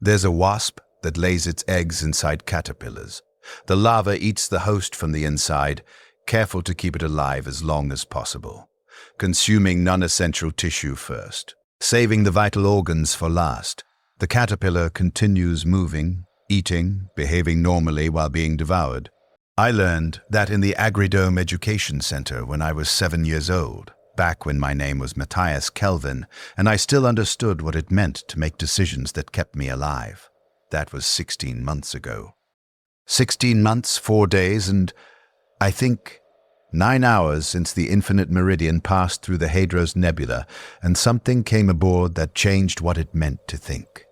There's a wasp that lays its eggs inside caterpillars. The larva eats the host from the inside, careful to keep it alive as long as possible, consuming non-essential tissue first, saving the vital organs for last. The caterpillar continues moving, eating, behaving normally while being devoured. I learned that in the Agridome Education Center when I was 7 years old, back when my name was Matthias Kelvin, and I still understood what it meant to make decisions that kept me alive. That was 16 months ago. 16 months, 4 days, and I think 9 hours since the infinite Meridian passed through the Hadros Nebula, and something came aboard that changed what it meant to think,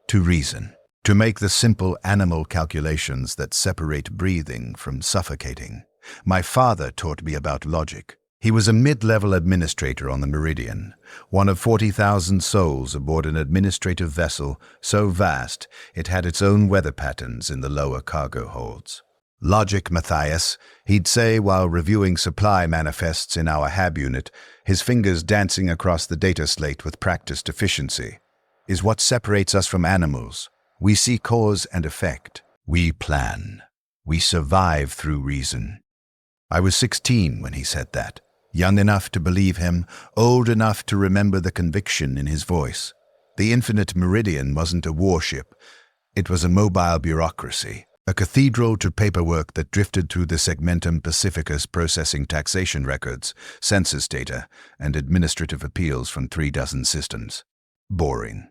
to reason, to make the simple animal calculations that separate breathing from suffocating. My father taught me about logic. He was a mid-level administrator on the Meridian, one of 40,000 souls aboard an administrative vessel so vast it had its own weather patterns in the lower cargo holds. Logic, Matthias, he'd say while reviewing supply manifests in our HAB unit, his fingers dancing across the data slate with practiced efficiency, is what separates us from animals. We see cause and effect. We plan. We survive through reason. I was 16 when he said that. Young enough to believe him, old enough to remember the conviction in his voice. The infinite Meridian wasn't a warship. It was a mobile bureaucracy, a cathedral to paperwork that drifted through the Segmentum Pacificus processing taxation records, census data, and administrative appeals from 36 systems. Boring.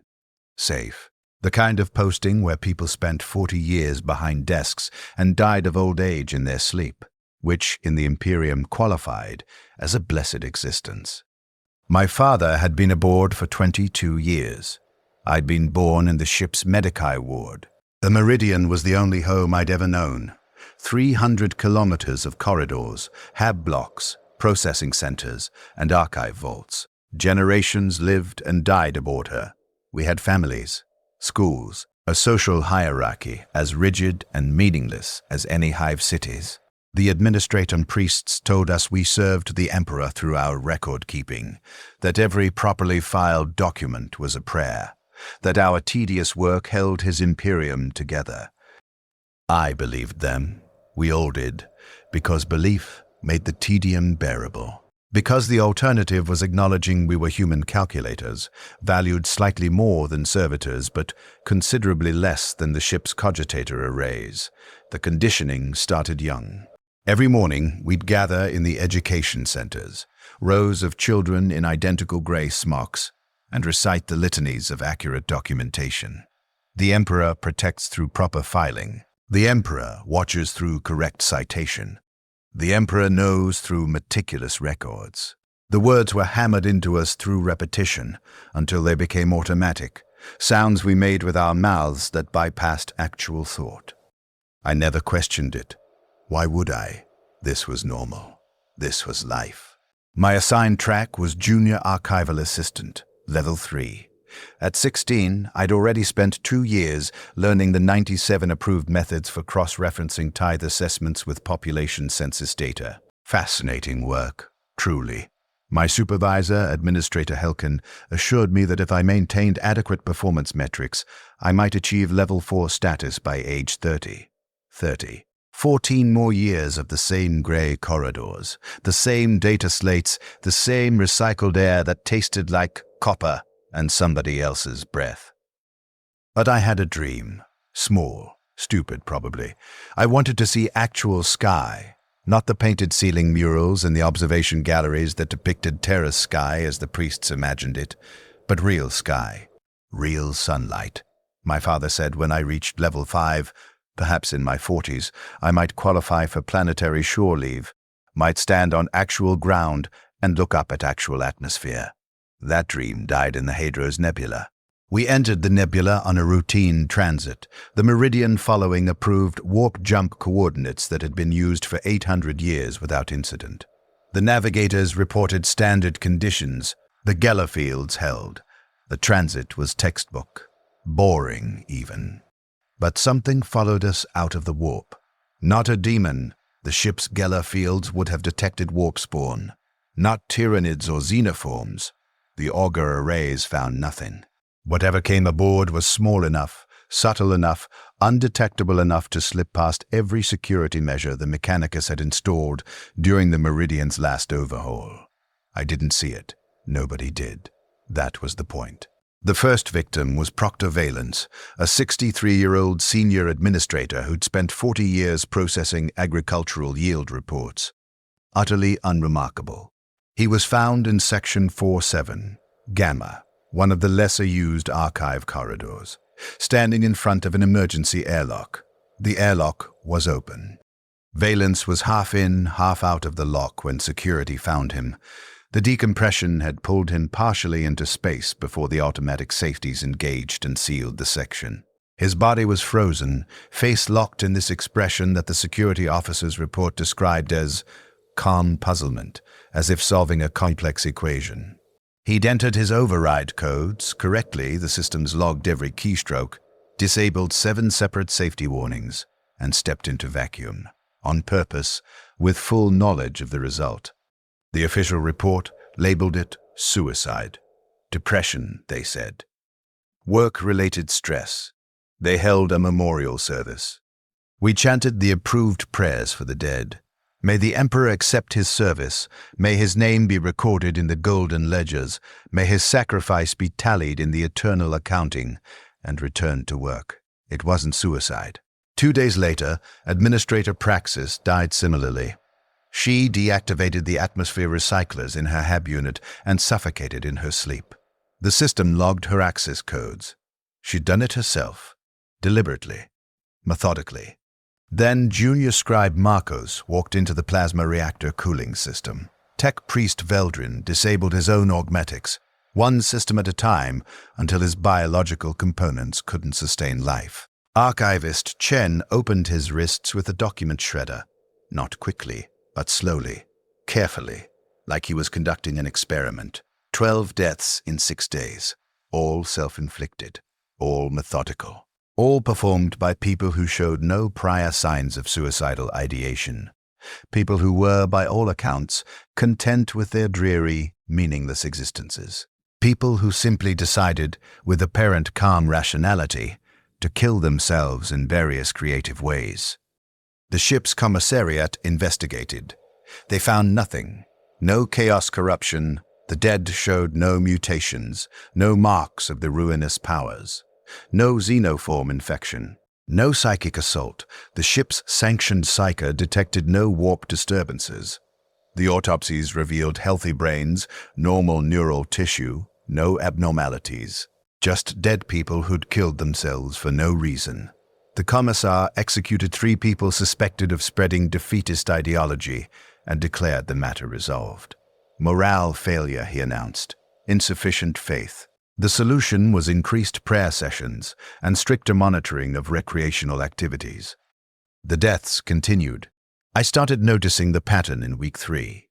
Safe. The kind of posting where people spent 40 years behind desks and died of old age in their sleep, which in the Imperium qualified as a blessed existence. My father had been aboard for 22 years. I'd been born in the ship's Medici ward. The Meridian was the only home I'd ever known. 300 kilometers of corridors, HAB blocks, processing centers, and archive vaults. Generations lived and died aboard her. We had families, schools, a social hierarchy as rigid and meaningless as any hive cities. The administratum priests told us we served the emperor through our record-keeping, that every properly filed document was a prayer, that our tedious work held his imperium together. I believed them, we all did, because belief made the tedium bearable. Because the alternative was acknowledging we were human calculators, valued slightly more than servitors, but considerably less than the ship's cogitator arrays. The conditioning started young. Every morning, we'd gather in the education centers, rows of children in identical gray smocks, and recite the litanies of accurate documentation. The emperor protects through proper filing. The emperor watches through correct citation. The emperor knows through meticulous records. The words were hammered into us through repetition until they became automatic, sounds we made with our mouths that bypassed actual thought. I never questioned it. Why would I? This was normal. This was life. My assigned track was Junior Archival Assistant, Level 3. At 16, I'd already spent 2 years learning the 97 approved methods for cross-referencing tithe assessments with population census data. Fascinating work, truly. My supervisor, Administrator Helkin, assured me that if I maintained adequate performance metrics, I might achieve Level 4 status by age 30. 14 more years of the same gray corridors, the same data slates, the same recycled air that tasted like copper and somebody else's breath. But I had a dream. Small, stupid probably. I wanted to see actual sky, not the painted ceiling murals and the observation galleries that depicted terrace sky as the priests imagined it, but real sky, real sunlight. My father said when I reached Level 5, perhaps in my 40s, I might qualify for planetary shore leave, might stand on actual ground and look up at actual atmosphere. That dream died in the Hadros Nebula. We entered the nebula on a routine transit, the Meridian following approved warp-jump coordinates that had been used for 800 years without incident. The navigators reported standard conditions. The Geller fields held. The transit was textbook. Boring, even. But something followed us out of the warp. Not a demon. The ship's Geller fields would have detected warp spawn. Not tyrannids or xenoforms. The auger arrays found nothing. Whatever came aboard was small enough, subtle enough, undetectable enough to slip past every security measure the Mechanicus had installed during the Meridian's last overhaul. I didn't see it. Nobody did. That was the point. The first victim was Proctor Valence, a 63-year-old senior administrator who'd spent 40 years processing agricultural yield reports. Utterly unremarkable. He was found in Section 47, Gamma, one of the lesser-used archive corridors, standing in front of an emergency airlock. The airlock was open. Valence was half in, half out of the lock when security found him. The decompression had pulled him partially into space before the automatic safeties engaged and sealed the section. His body was frozen, face locked in this expression that the security officer's report described as calm puzzlement, as if solving a complex equation. He'd entered his override codes correctly, the systems logged every keystroke, disabled 7 separate safety warnings, and stepped into vacuum, on purpose, with full knowledge of the result. The official report labeled it suicide. Depression, they said. Work-related stress. They held a memorial service. We chanted the approved prayers for the dead. May the Emperor accept his service. May his name be recorded in the golden ledgers. May his sacrifice be tallied in the eternal accounting, and returned to work. It wasn't suicide. 2 days later, Administrator Praxis died similarly. She deactivated the atmosphere recyclers in her hab unit and suffocated in her sleep. The system logged her access codes. She'd done it herself, deliberately, methodically. Then Junior Scribe Marcos walked into the plasma reactor cooling system. Tech Priest Veldrin disabled his own augmetics, one system at a time, until his biological components couldn't sustain life. Archivist Chen opened his wrists with a document shredder, not quickly, but slowly, carefully, like he was conducting an experiment. 12 deaths in 6 days, all self-inflicted, all methodical, all performed by people who showed no prior signs of suicidal ideation, people who were, by all accounts, content with their dreary, meaningless existences, people who simply decided, with apparent calm rationality, to kill themselves in various creative ways. The ship's commissariat investigated. They found nothing. No chaos corruption. The dead showed no mutations, no marks of the ruinous powers. No xenoform infection. No psychic assault. The ship's sanctioned psyker detected no warp disturbances. The autopsies revealed healthy brains, normal neural tissue, no abnormalities. Just dead people who'd killed themselves for no reason. The commissar executed 3 people suspected of spreading defeatist ideology and declared the matter resolved. Morale failure, he announced. Insufficient faith. The solution was increased prayer sessions and stricter monitoring of recreational activities. The deaths continued. I started noticing the pattern in week 3.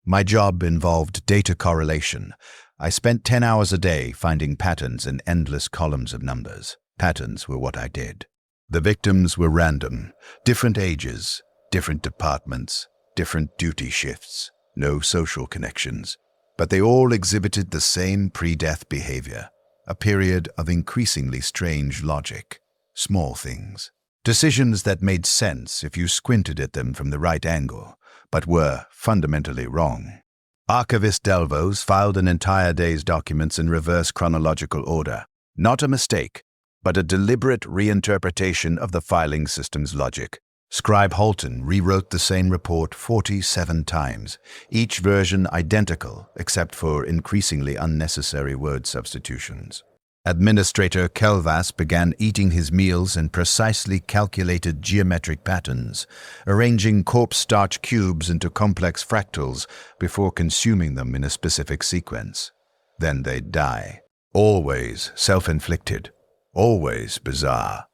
My job involved data correlation. I spent 10 hours a day finding patterns in endless columns of numbers. Patterns were what I did. The victims were random, different ages, different departments, different duty shifts, no social connections. But they all exhibited the same pre-death behavior, a period of increasingly strange logic, small things. Decisions that made sense if you squinted at them from the right angle, but were fundamentally wrong. Archivist Delvos filed an entire day's documents in reverse chronological order. Not a mistake, but a deliberate reinterpretation of the filing system's logic. Scribe Holton rewrote the same report 47 times, each version identical except for increasingly unnecessary word substitutions. Administrator Kelvas began eating his meals in precisely calculated geometric patterns, arranging corpse starch cubes into complex fractals before consuming them in a specific sequence. Then they'd die. Always self-inflicted. Always bizarre.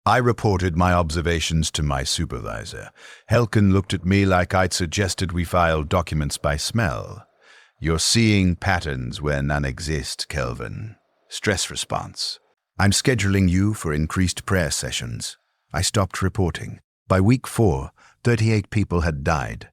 I reported my observations to my supervisor. Helkin looked at me like I'd suggested we file documents by smell. You're seeing patterns where none exist, Kelvin. Stress response. I'm scheduling you for increased prayer sessions. I stopped reporting. By week 4, 38 people had died.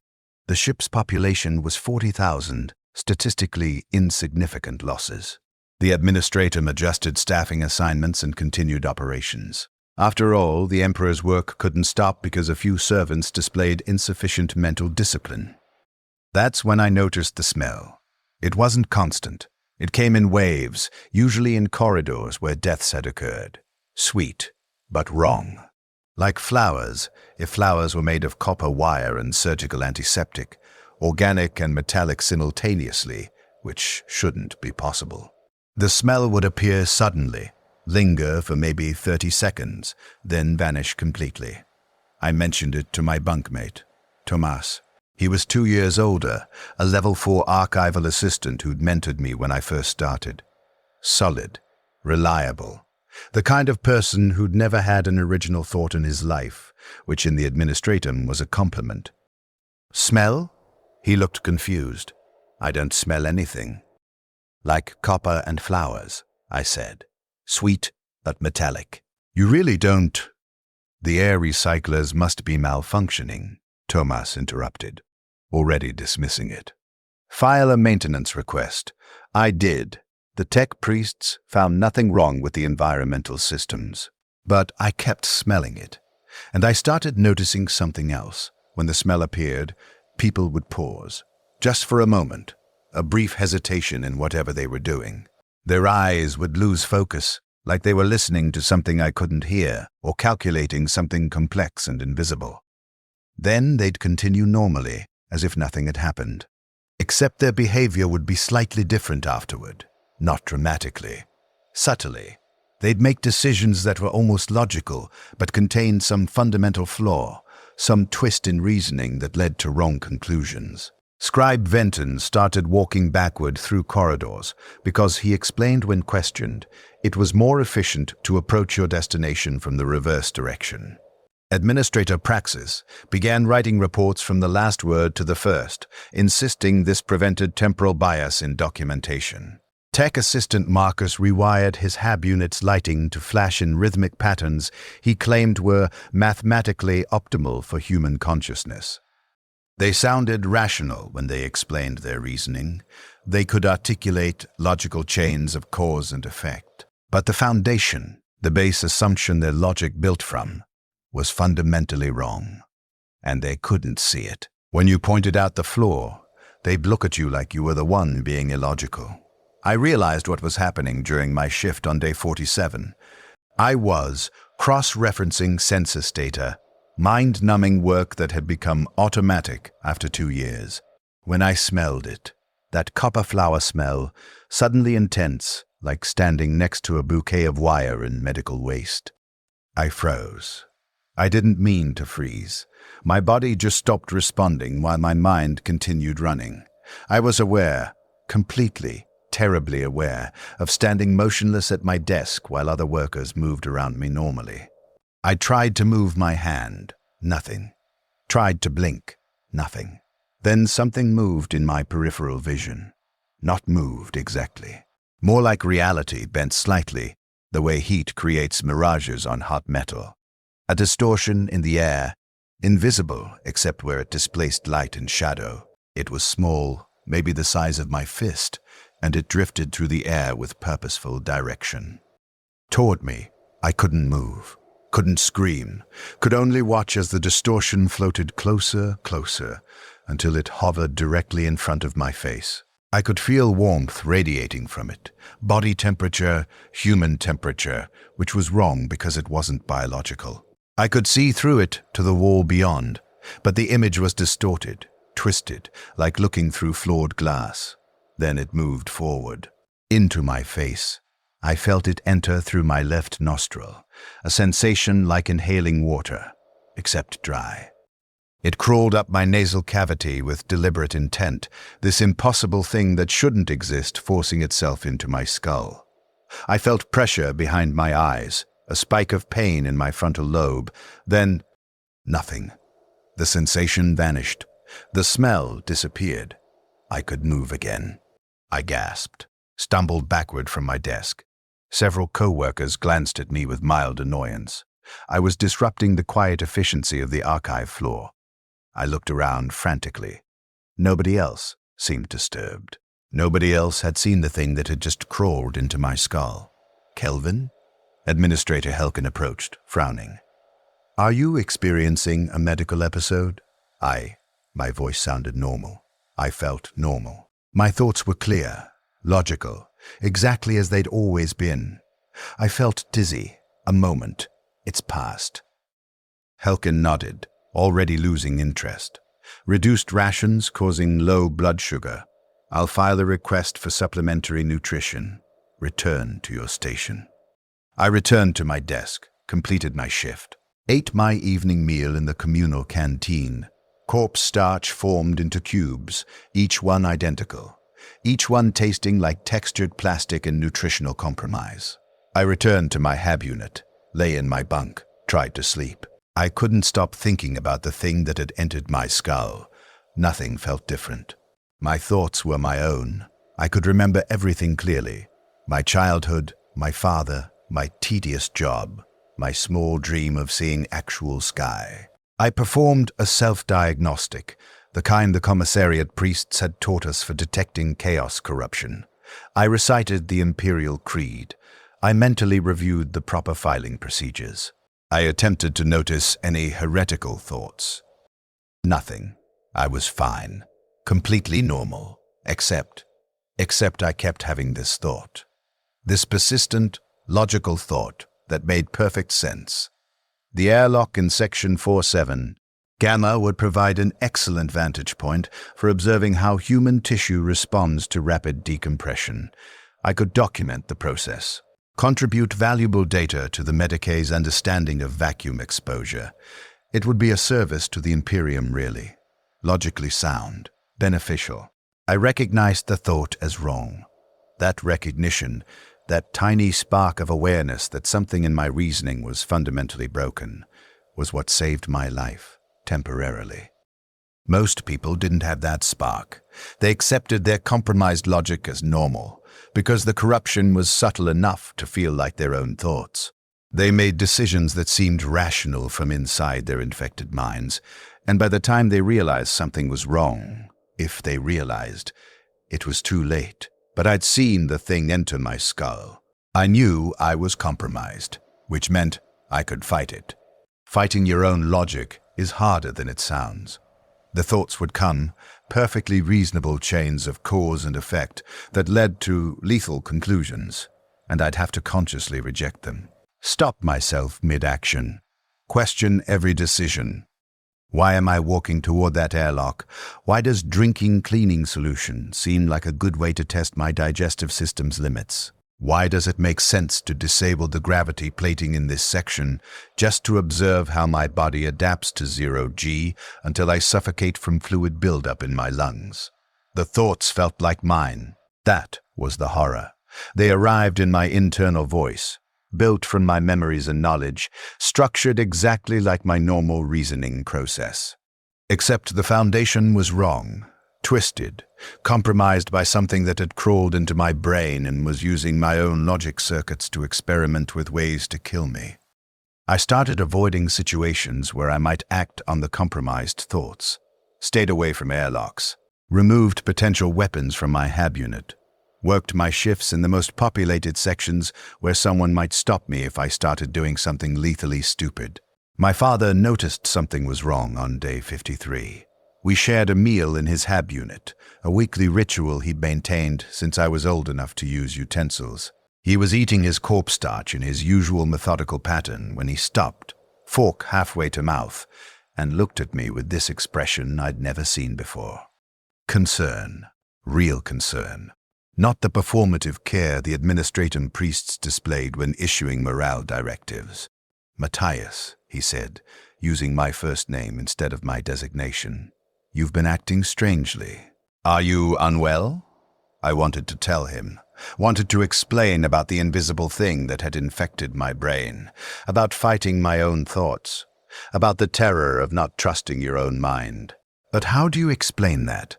The ship's population was 40,000, statistically insignificant losses. The administrator adjusted staffing assignments and continued operations. After all, the Emperor's work couldn't stop because a few servants displayed insufficient mental discipline. That's when I noticed the smell. It wasn't constant. It came in waves, usually in corridors where deaths had occurred. Sweet, but wrong. Like flowers, if flowers were made of copper wire and surgical antiseptic, organic and metallic simultaneously, which shouldn't be possible. The smell would appear suddenly, linger for maybe 30 seconds, then vanish completely. I mentioned it to my bunkmate, Tomas. He was 2 years older, a level 4 archival assistant who'd mentored me when I first started. Solid, reliable, the kind of person who'd never had an original thought in his life, which in the administratum was a compliment. Smell? He looked confused. I don't smell anything. Like copper and flowers, I said. Sweet, but metallic. You really don't. The air recyclers must be malfunctioning, Tomas interrupted, already dismissing it. File a maintenance request. I did. The tech priests found nothing wrong with the environmental systems. But I kept smelling it. And I started noticing something else. When the smell appeared, people would pause. Just for a moment. A brief hesitation in whatever they were doing. Their eyes would lose focus, like they were listening to something I couldn't hear, or calculating something complex and invisible. Then they'd continue normally, as if nothing had happened. Except their behavior would be slightly different afterward. Not dramatically. Subtly. They'd make decisions that were almost logical, but contained some fundamental flaw, some twist in reasoning that led to wrong conclusions. Scribe Venton started walking backward through corridors because he explained when questioned, it was more efficient to approach your destination from the reverse direction. Administrator Praxis began writing reports from the last word to the first, insisting this prevented temporal bias in documentation. Tech assistant Marcus rewired his HAB unit's lighting to flash in rhythmic patterns he claimed were mathematically optimal for human consciousness. They sounded rational when they explained their reasoning. They could articulate logical chains of cause and effect. But the foundation, the base assumption their logic built from, was fundamentally wrong. And they couldn't see it. When you pointed out the flaw, they'd look at you like you were the one being illogical. I realized what was happening during my shift on day 47. I was cross-referencing census data, mind-numbing work that had become automatic after 2 years. When I smelled it, that copper flower smell, suddenly intense, like standing next to a bouquet of wire and medical waste. I froze. I didn't mean to freeze. My body just stopped responding while my mind continued running. I was aware, completely, terribly aware, of standing motionless at my desk while other workers moved around me normally. I tried to move my hand. Nothing. Tried to blink. Nothing. Then something moved in my peripheral vision. Not moved exactly. More like reality bent slightly, the way heat creates mirages on hot metal. A distortion in the air, invisible except where it displaced light and shadow. It was small, maybe the size of my fist, and it drifted through the air with purposeful direction. Toward me, I couldn't move. Couldn't scream, could only watch as the distortion floated closer, until it hovered directly in front of my face. I could feel warmth radiating from it, body temperature, human temperature, which was wrong because it wasn't biological. I could see through it to the wall beyond, but the image was distorted, twisted, like looking through flawed glass. Then it moved forward, into my face. I felt it enter through my left nostril, a sensation like inhaling water, except dry. It crawled up my nasal cavity with deliberate intent, this impossible thing that shouldn't exist forcing itself into my skull. I felt pressure behind my eyes, a spike of pain in my frontal lobe, then nothing. The sensation vanished. The smell disappeared. I could move again. I gasped, stumbled backward from my desk. Several co-workers glanced at me with mild annoyance. I was disrupting the quiet efficiency of the archive floor. I looked around frantically. Nobody else seemed disturbed. Nobody else had seen the thing that had just crawled into my skull. Kelvin? Administrator Helkin approached, frowning. Are you experiencing a medical episode? My voice sounded normal. I felt normal. My thoughts were clear, logical, exactly as they'd always been. I felt dizzy. A moment. It's past. Helkin nodded, already losing interest. Reduced rations causing low blood sugar. I'll file a request for supplementary nutrition. Return to your station. I returned to my desk, completed my shift. Ate my evening meal in the communal canteen. Corpse starch formed into cubes, each one identical. Each one tasting like textured plastic and nutritional compromise. I returned to my hab unit, lay in my bunk, tried to sleep. I couldn't stop thinking about the thing that had entered my skull. Nothing felt different. My thoughts were my own. I could remember everything clearly. My childhood, my father, my tedious job, my small dream of seeing actual sky. I performed a self-diagnostic, the kind the commissariat priests had taught us for detecting chaos corruption. I recited the imperial creed. I mentally reviewed the proper filing procedures. I attempted to notice any heretical thoughts. Nothing. I was fine. Completely normal. Except I kept having this thought. This persistent, logical thought that made perfect sense. The airlock in Section 47, Gamma, would provide an excellent vantage point for observing how human tissue responds to rapid decompression. I could document the process, contribute valuable data to the Medicae's understanding of vacuum exposure. It would be a service to the Imperium, really. Logically sound, beneficial. I recognized the thought as wrong. That recognition, that tiny spark of awareness that something in my reasoning was fundamentally broken, was what saved my life, temporarily. Most people didn't have that spark. They accepted their compromised logic as normal, because the corruption was subtle enough to feel like their own thoughts. They made decisions that seemed rational from inside their infected minds, and by the time they realized something was wrong, if they realized, it was too late. But I'd seen the thing enter my skull. I knew I was compromised, which meant I could fight it. Fighting your own logic is harder than it sounds. The thoughts would come, perfectly reasonable chains of cause and effect that led to lethal conclusions, and I'd have to consciously reject them. Stop myself mid-action. Question every decision. Why am I walking toward that airlock? Why does drinking cleaning solution seem like a good way to test my digestive system's limits? Why does it make sense to disable the gravity plating in this section just to observe how my body adapts to 0G until I suffocate from fluid buildup in my lungs? The thoughts felt like mine. That was the horror. They arrived in my internal voice, built from my memories and knowledge, structured exactly like my normal reasoning process. Except the foundation was wrong, twisted, compromised by something that had crawled into my brain and was using my own logic circuits to experiment with ways to kill me. I started avoiding situations where I might act on the compromised thoughts, stayed away from airlocks, removed potential weapons from my hab unit, worked my shifts in the most populated sections where someone might stop me if I started doing something lethally stupid. My father noticed something was wrong on day 53. We shared a meal in his hab unit, a weekly ritual he'd maintained since I was old enough to use utensils. He was eating his corpse starch in his usual methodical pattern when he stopped, fork halfway to mouth, and looked at me with this expression I'd never seen before. Concern. Real concern. Not the performative care the administratum priests displayed when issuing morale directives. Matthias, he said, using my first name instead of my designation. You've been acting strangely. Are you unwell? I wanted to tell him, wanted to explain about the invisible thing that had infected my brain, about fighting my own thoughts, about the terror of not trusting your own mind. But how do you explain that?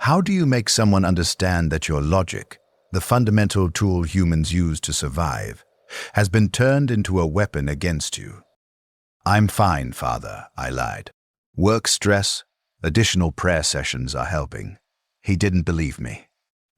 How do you make someone understand that your logic, the fundamental tool humans use to survive, has been turned into a weapon against you? I'm fine, Father, I lied. Work stress, additional prayer sessions are helping. He didn't believe me.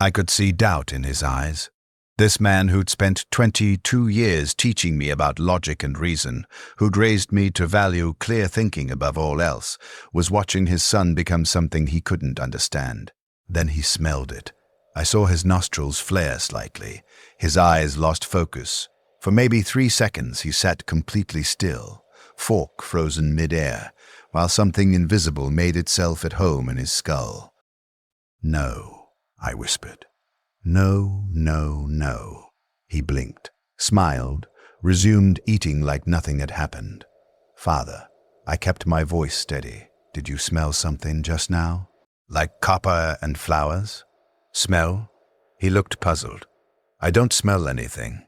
I could see doubt in his eyes. This man who'd spent 22 years teaching me about logic and reason, who'd raised me to value clear thinking above all else, was watching his son become something he couldn't understand. Then he smelled it. I saw his nostrils flare slightly. His eyes lost focus. For maybe 3 seconds he sat completely still, fork frozen mid-air, while something invisible made itself at home in his skull. "No," I whispered. "No, no, no." He blinked, smiled, resumed eating like nothing had happened. "Father," I kept my voice steady. "Did you smell something just now? Like copper and flowers?" "Smell?" He looked puzzled. "I don't smell anything."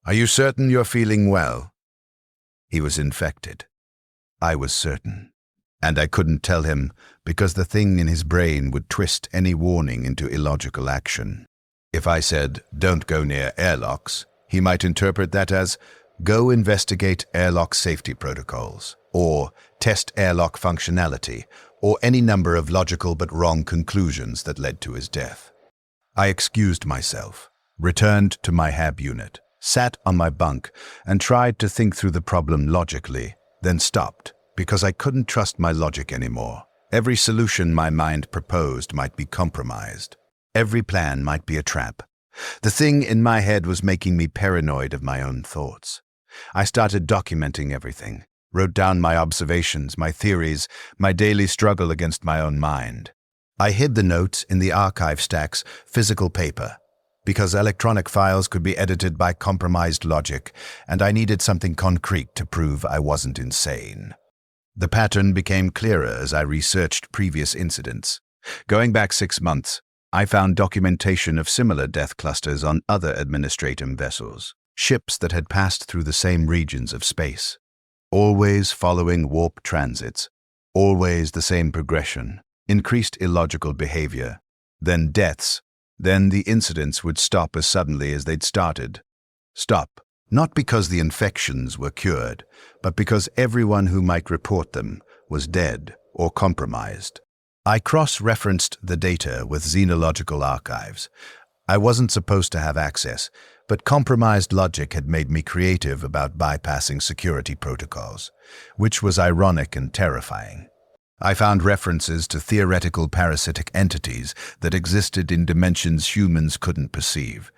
"Are you certain you're feeling well?" He was infected. I was certain. And I couldn't tell him because the thing in his brain would twist any warning into illogical action. If I said, "Don't go near airlocks," he might interpret that as, "Go investigate airlock safety protocols," or "Test airlock functionality," or any number of logical but wrong conclusions that led to his death. I excused myself, returned to my hab unit, sat on my bunk, and tried to think through the problem logically, then stopped, because I couldn't trust my logic anymore. Every solution my mind proposed might be compromised. Every plan might be a trap. The thing in my head was making me paranoid of my own thoughts. I started documenting everything, wrote down my observations, my theories, my daily struggle against my own mind. I hid the notes in the archive stack's physical paper, because electronic files could be edited by compromised logic, and I needed something concrete to prove I wasn't insane. The pattern became clearer as I researched previous incidents. Going back 6 months, I found documentation of similar death clusters on other administrative vessels, ships that had passed through the same regions of space. Always following warp transits, always the same progression, increased illogical behavior, then deaths, then the incidents would stop as suddenly as they'd started. Stop, not because the infections were cured, but because everyone who might report them was dead or compromised. I cross-referenced the data with xenological archives. I wasn't supposed to have access, but compromised logic had made me creative about bypassing security protocols, which was ironic and terrifying. I found references to theoretical parasitic entities that existed in dimensions humans couldn't perceive,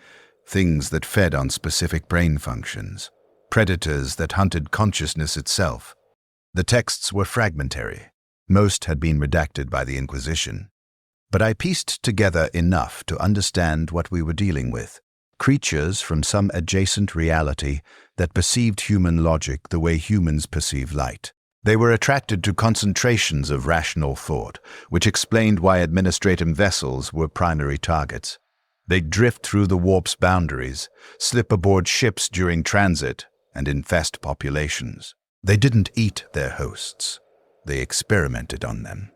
things that fed on specific brain functions, predators that hunted consciousness itself. The texts were fragmentary. Most had been redacted by the Inquisition. But I pieced together enough to understand what we were dealing with. Creatures from some adjacent reality that perceived human logic the way humans perceive light. They were attracted to concentrations of rational thought, which explained why administrative vessels were primary targets. They'd drift through the warp's boundaries, slip aboard ships during transit, and infest populations. They didn't eat their hosts. They experimented on them.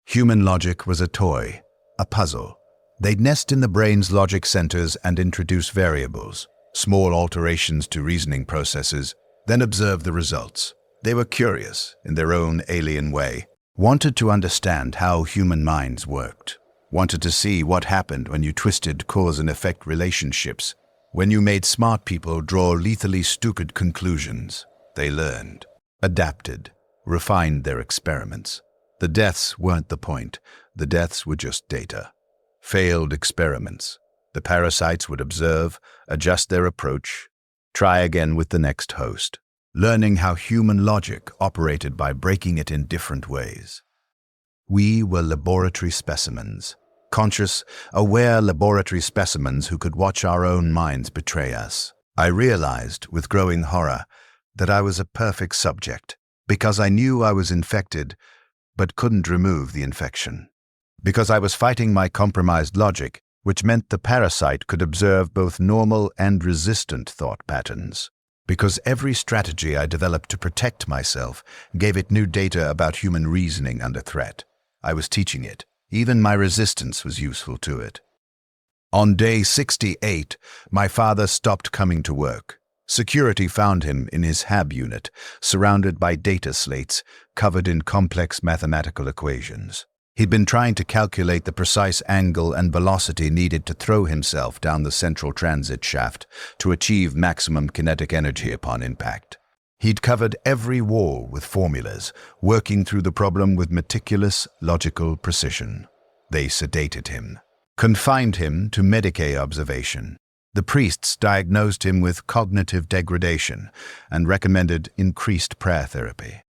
Human logic was a toy, a puzzle. They'd nest in the brain's logic centers and introduce variables, small alterations to reasoning processes, then observe the results. They were curious, in their own alien way, wanted to understand how human minds worked, wanted to see what happened when you twisted cause and effect relationships, when you made smart people draw lethally stupid conclusions. They learned, adapted, refined their experiments. The deaths weren't the point. The deaths were just data. Failed experiments. The parasites would observe, adjust their approach, try again with the next host, learning how human logic operated by breaking it in different ways. We were laboratory specimens, conscious, aware laboratory specimens who could watch our own minds betray us. I realized, with growing horror, that I was a perfect subject, because I knew I was infected, but couldn't remove the infection. Because I was fighting my compromised logic, which meant the parasite could observe both normal and resistant thought patterns. Because every strategy I developed to protect myself gave it new data about human reasoning under threat. I was teaching it. Even my resistance was useful to it. On day 68, my father stopped coming to work. Security found him in his hab unit, surrounded by data slates covered in complex mathematical equations. He'd been trying to calculate the precise angle and velocity needed to throw himself down the central transit shaft to achieve maximum kinetic energy upon impact. He'd covered every wall with formulas, working through the problem with meticulous, logical precision. They sedated him, confined him to Medicae observation. The priests diagnosed him with cognitive degradation and recommended increased prayer therapy.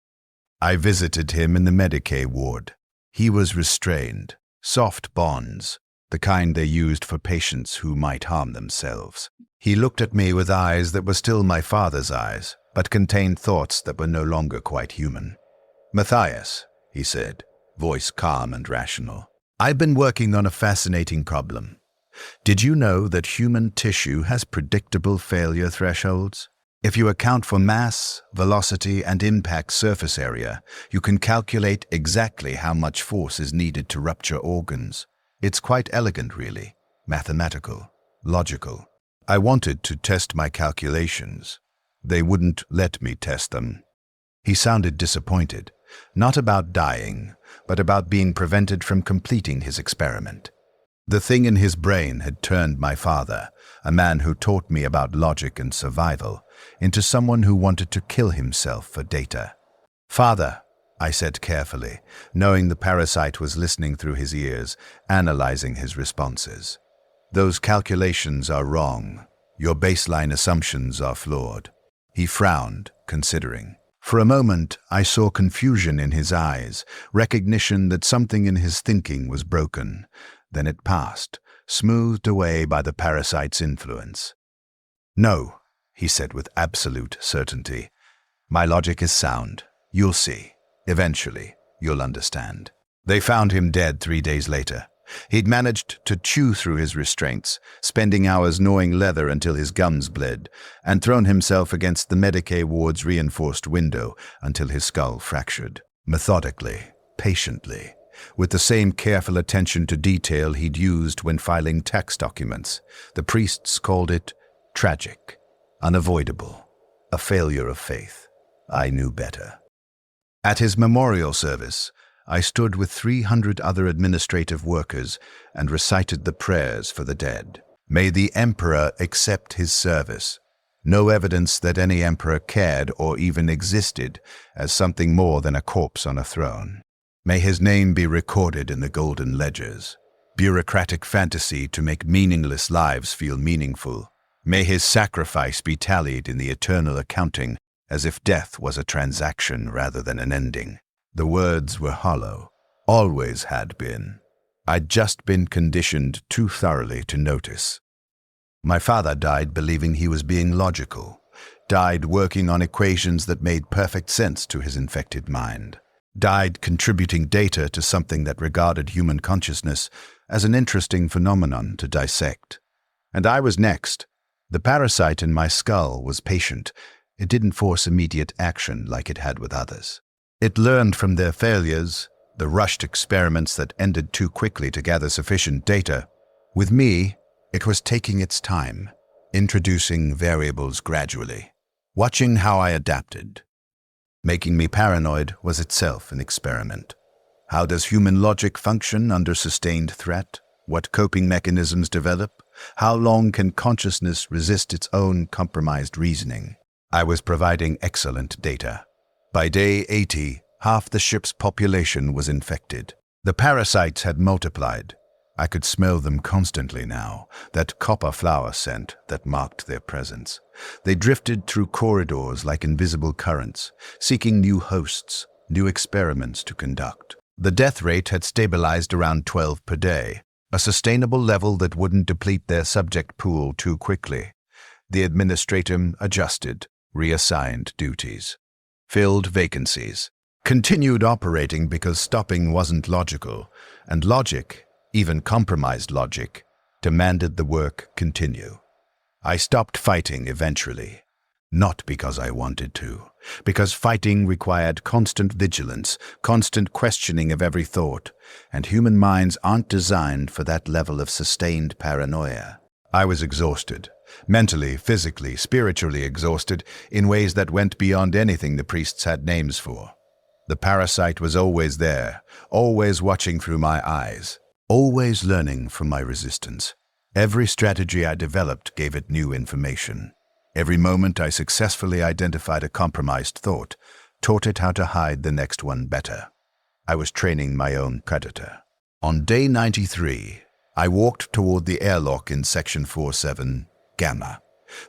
I visited him in the Medicae ward. He was restrained, soft bonds, the kind they used for patients who might harm themselves. He looked at me with eyes that were still my father's eyes, but contained thoughts that were no longer quite human. "Matthias," he said, voice calm and rational, "I've been working on a fascinating problem. Did you know that human tissue has predictable failure thresholds? If you account for mass, velocity, and impact surface area, you can calculate exactly how much force is needed to rupture organs. It's quite elegant, really. Mathematical, logical. I wanted to test my calculations. They wouldn't let me test them." He sounded disappointed, not about dying, but about being prevented from completing his experiment. The thing in his brain had turned my father, a man who taught me about logic and survival, into someone who wanted to kill himself for data. "Father," I said carefully, knowing the parasite was listening through his ears, analyzing his responses. "Those calculations are wrong. Your baseline assumptions are flawed." He frowned, considering. For a moment, I saw confusion in his eyes, recognition that something in his thinking was broken. Then it passed, smoothed away by the parasite's influence. "No," he said with absolute certainty. "My logic is sound. You'll see. Eventually, you'll understand." They found him dead 3 days later. He'd managed to chew through his restraints, spending hours gnawing leather until his gums bled, and thrown himself against the Medicae ward's reinforced window until his skull fractured. Methodically, patiently, with the same careful attention to detail he'd used when filing tax documents. The priests called it tragic, unavoidable, a failure of faith. I knew better. At his memorial service, I stood with 300 other administrative workers and recited the prayers for the dead. May the emperor accept his service. No evidence that any emperor cared or even existed as something more than a corpse on a throne. May his name be recorded in the golden ledgers. Bureaucratic fantasy to make meaningless lives feel meaningful. May his sacrifice be tallied in the eternal accounting as if death was a transaction rather than an ending. The words were hollow, always had been. I'd just been conditioned too thoroughly to notice. My father died believing he was being logical, died working on equations that made perfect sense to his infected mind, died contributing data to something that regarded human consciousness as an interesting phenomenon to dissect. And I was next. The parasite in my skull was patient. It didn't force immediate action like it had with others. It learned from their failures, the rushed experiments that ended too quickly to gather sufficient data. With me, it was taking its time, introducing variables gradually, watching how I adapted. Making me paranoid was itself an experiment. How does human logic function under sustained threat? What coping mechanisms develop? How long can consciousness resist its own compromised reasoning? I was providing excellent data. By day 80, half the ship's population was infected. The parasites had multiplied. I could smell them constantly now, that copper flower scent that marked their presence. They drifted through corridors like invisible currents, seeking new hosts, new experiments to conduct. The death rate had stabilized around 12 per day, a sustainable level that wouldn't deplete their subject pool too quickly. The administratum adjusted, reassigned duties, filled vacancies, continued operating because stopping wasn't logical, and logic, even compromised logic, demanded the work continue. I stopped fighting eventually, not because I wanted to, because fighting required constant vigilance, constant questioning of every thought, and human minds aren't designed for that level of sustained paranoia. I was exhausted, mentally, physically, spiritually exhausted in ways that went beyond anything the priests had names for. The parasite was always there, always watching through my eyes, always learning from my resistance. Every strategy I developed gave it new information. Every moment I successfully identified a compromised thought, taught it how to hide the next one better. I was training my own predator. On day 93, I walked toward the airlock in Section 47, Gamma,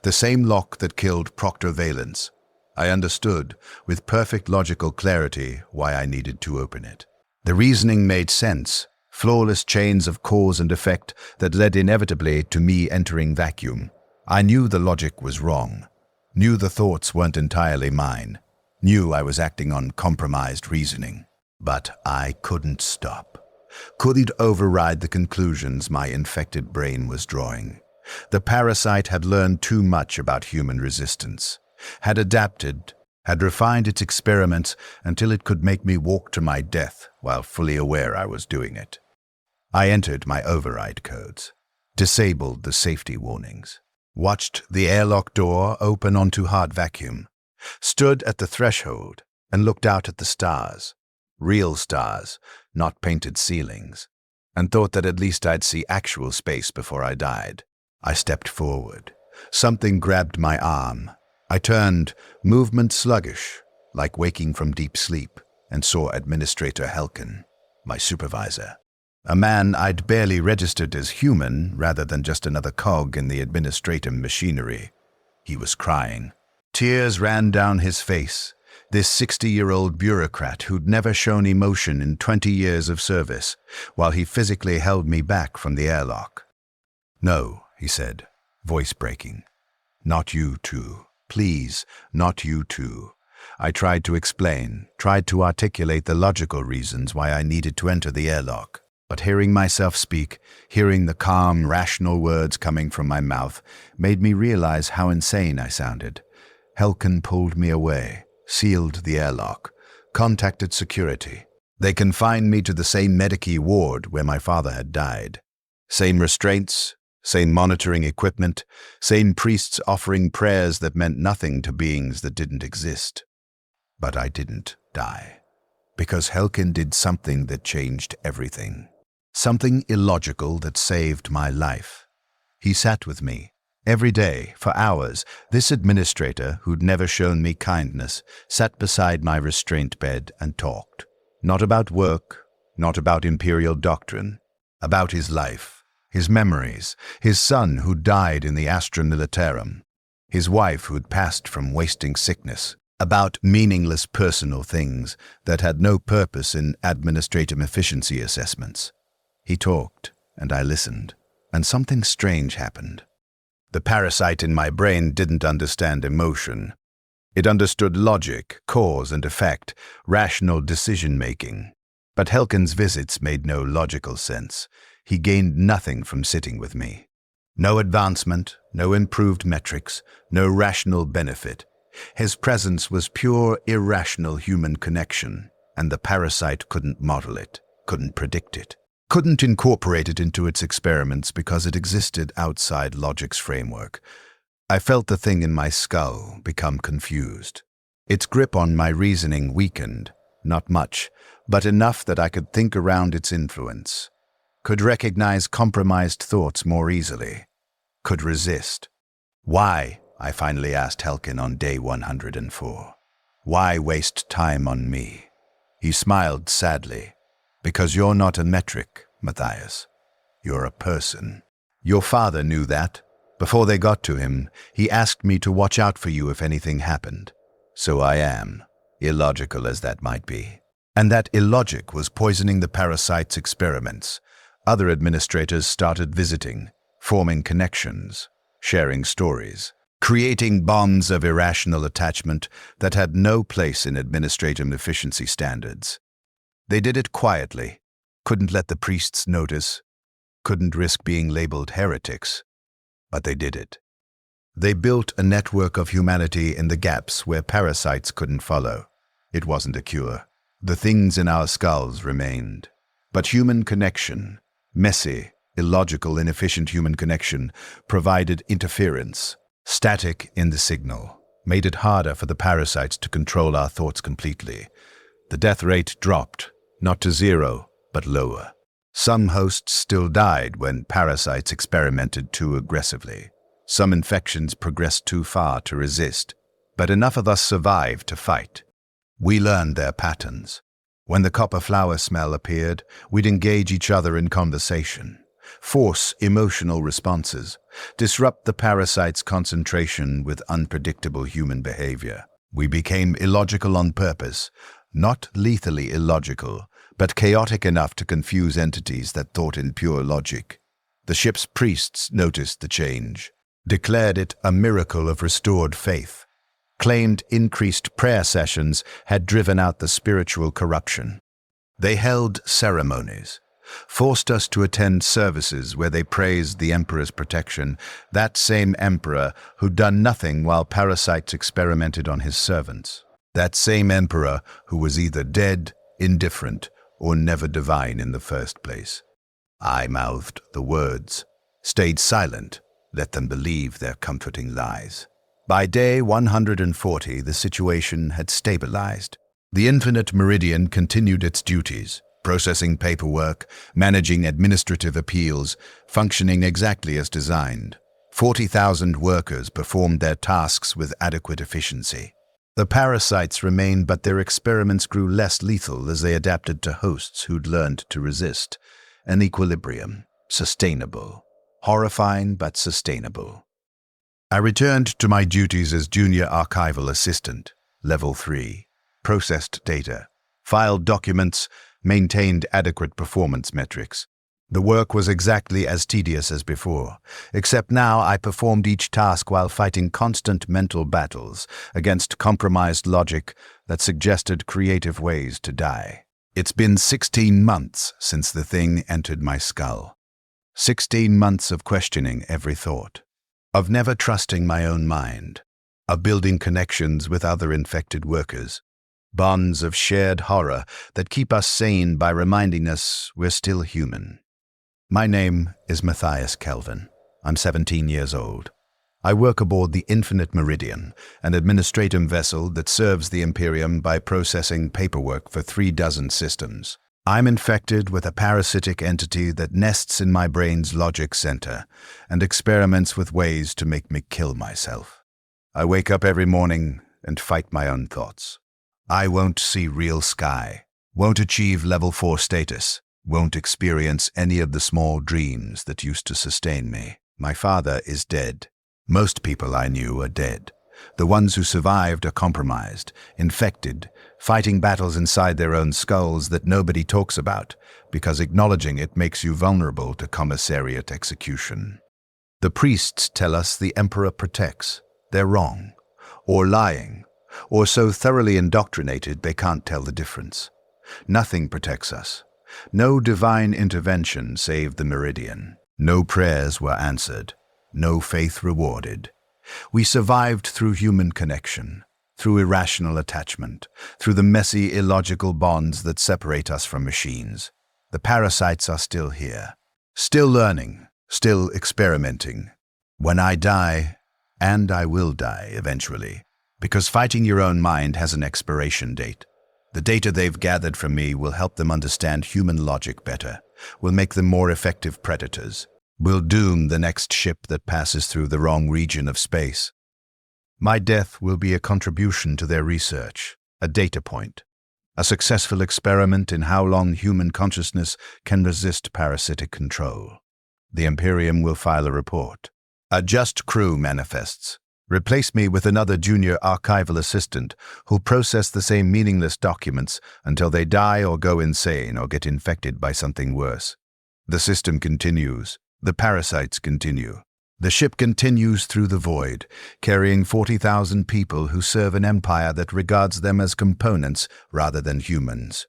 the same lock that killed Proctor Valence. I understood, with perfect logical clarity, why I needed to open it. The reasoning made sense, flawless chains of cause and effect that led inevitably to me entering vacuum. I knew the logic was wrong, knew the thoughts weren't entirely mine, knew I was acting on compromised reasoning. But I couldn't stop. Couldn't override the conclusions my infected brain was drawing. The parasite had learned too much about human resistance, had adapted, had refined its experiments until it could make me walk to my death while fully aware I was doing it. I entered my override codes, disabled the safety warnings, watched the airlock door open onto hard vacuum, stood at the threshold and looked out at the stars, real stars, not painted ceilings, and thought that at least I'd see actual space before I died. I stepped forward. Something grabbed my arm. I turned, movement sluggish, like waking from deep sleep, and saw Administrator Helkin, my supervisor. A man I'd barely registered as human rather than just another cog in the administrative machinery. He was crying. Tears ran down his face. This 60-year-old bureaucrat who'd never shown emotion in 20 years of service, while he physically held me back from the airlock. "No," he said, voice breaking. "Not you too. Please, not you too." I tried to explain, tried to articulate the logical reasons why I needed to enter the airlock. But hearing myself speak, hearing the calm, rational words coming from my mouth, made me realize how insane I sounded. Helkin pulled me away, sealed the airlock, contacted security. They confined me to the same Medici ward where my father had died. Same restraints, same monitoring equipment, same priests offering prayers that meant nothing to beings that didn't exist. But I didn't die, because Helkin did something that changed everything. Something illogical that saved my life. He sat with me, every day, for hours. This administrator, who'd never shown me kindness, sat beside my restraint bed and talked. Not about work, not about imperial doctrine, about his life, his memories, his son who died in the Astra Militarum, his wife who'd passed from wasting sickness, about meaningless personal things that had no purpose in administrative efficiency assessments. He talked, and I listened, and something strange happened. The parasite in my brain didn't understand emotion. It understood logic, cause and effect, rational decision-making. But Helkin's visits made no logical sense. He gained nothing from sitting with me. No advancement, no improved metrics, no rational benefit. His presence was pure, irrational human connection, and the parasite couldn't model it, couldn't predict it, couldn't incorporate it into its experiments because it existed outside logic's framework. I felt the thing in my skull become confused. Its grip on my reasoning weakened, not much, but enough that I could think around its influence, could recognize compromised thoughts more easily, could resist. "Why?" I finally asked Helkin on day 104. "Why waste time on me?" He smiled sadly. "Because you're not a metric, Matthias. You're a person. Your father knew that. Before they got to him, he asked me to watch out for you if anything happened. So I am, illogical as that might be. And that illogic was poisoning the parasite's experiments. Other administrators started visiting, forming connections, sharing stories, creating bonds of irrational attachment that had no place in administrative efficiency standards. They did it quietly, couldn't let the priests notice, couldn't risk being labeled heretics, but they did it. They built a network of humanity in the gaps where parasites couldn't follow. It wasn't a cure. The things in our skulls remained. But human connection, messy, illogical, inefficient human connection, provided interference, static in the signal, made it harder for the parasites to control our thoughts completely. The death rate dropped, not to zero, but lower. Some hosts still died when parasites experimented too aggressively. Some infections progressed too far to resist, but enough of us survived to fight. We learned their patterns. When the copper flower smell appeared, we'd engage each other in conversation, force emotional responses, disrupt the parasite's concentration with unpredictable human behavior. We became illogical on purpose, not lethally illogical, but chaotic enough to confuse entities that thought in pure logic. The ship's priests noticed the change, declared it a miracle of restored faith, claimed increased prayer sessions had driven out the spiritual corruption. They held ceremonies, forced us to attend services where they praised the emperor's protection, that same emperor who'd done nothing while parasites experimented on his servants. That same emperor who was either dead, indifferent, or never divine in the first place. I mouthed the words, stayed silent, let them believe their comforting lies. By day 140, the situation had stabilized. The infinite Meridian continued its duties, processing paperwork, managing administrative appeals, functioning exactly as designed. 40,000 workers performed their tasks with adequate efficiency. The parasites remained, but their experiments grew less lethal as they adapted to hosts who'd learned to resist. An equilibrium, sustainable. Horrifying, but sustainable. I returned to my duties as Junior Archival Assistant, Level 3, processed data, filed documents, maintained adequate performance metrics. The work was exactly as tedious as before, except now I performed each task while fighting constant mental battles against compromised logic that suggested creative ways to die. It's been 16 months since the thing entered my skull. 16 months of questioning every thought, of never trusting my own mind, of building connections with other infected workers, bonds of shared horror that keep us sane by reminding us we're still human. My name is Matthias Kelvin. I'm 17 years old. I work aboard the Infinite Meridian, an administrative vessel that serves the Imperium by processing paperwork for 36 systems. I'm infected with a parasitic entity that nests in my brain's logic center and experiments with ways to make me kill myself. I wake up every morning and fight my own thoughts. I won't see real sky, won't achieve level 4 status, won't experience any of the small dreams that used to sustain me. My father is dead. Most people I knew are dead. The ones who survived are compromised, infected, fighting battles inside their own skulls that nobody talks about, because acknowledging it makes you vulnerable to commissariat execution. The priests tell us the Emperor protects. They're wrong, or lying, or so thoroughly indoctrinated they can't tell the difference. Nothing protects us. No divine intervention saved the Meridian. No prayers were answered. No faith rewarded. We survived through human connection, through irrational attachment, through the messy, illogical bonds that separate us from machines. The parasites are still here, still learning, still experimenting. When I die, and I will die eventually, because fighting your own mind has an expiration date. The data they've gathered from me will help them understand human logic better, will make them more effective predators, will doom the next ship that passes through the wrong region of space. My death will be a contribution to their research, a data point, a successful experiment in how long human consciousness can resist parasitic control. The Imperium will file a report. A just crew manifests. Replace me with another junior archival assistant who'll process the same meaningless documents until they die or go insane or get infected by something worse. The system continues. The parasites continue. The ship continues through the void, carrying 40,000 people who serve an empire that regards them as components rather than humans,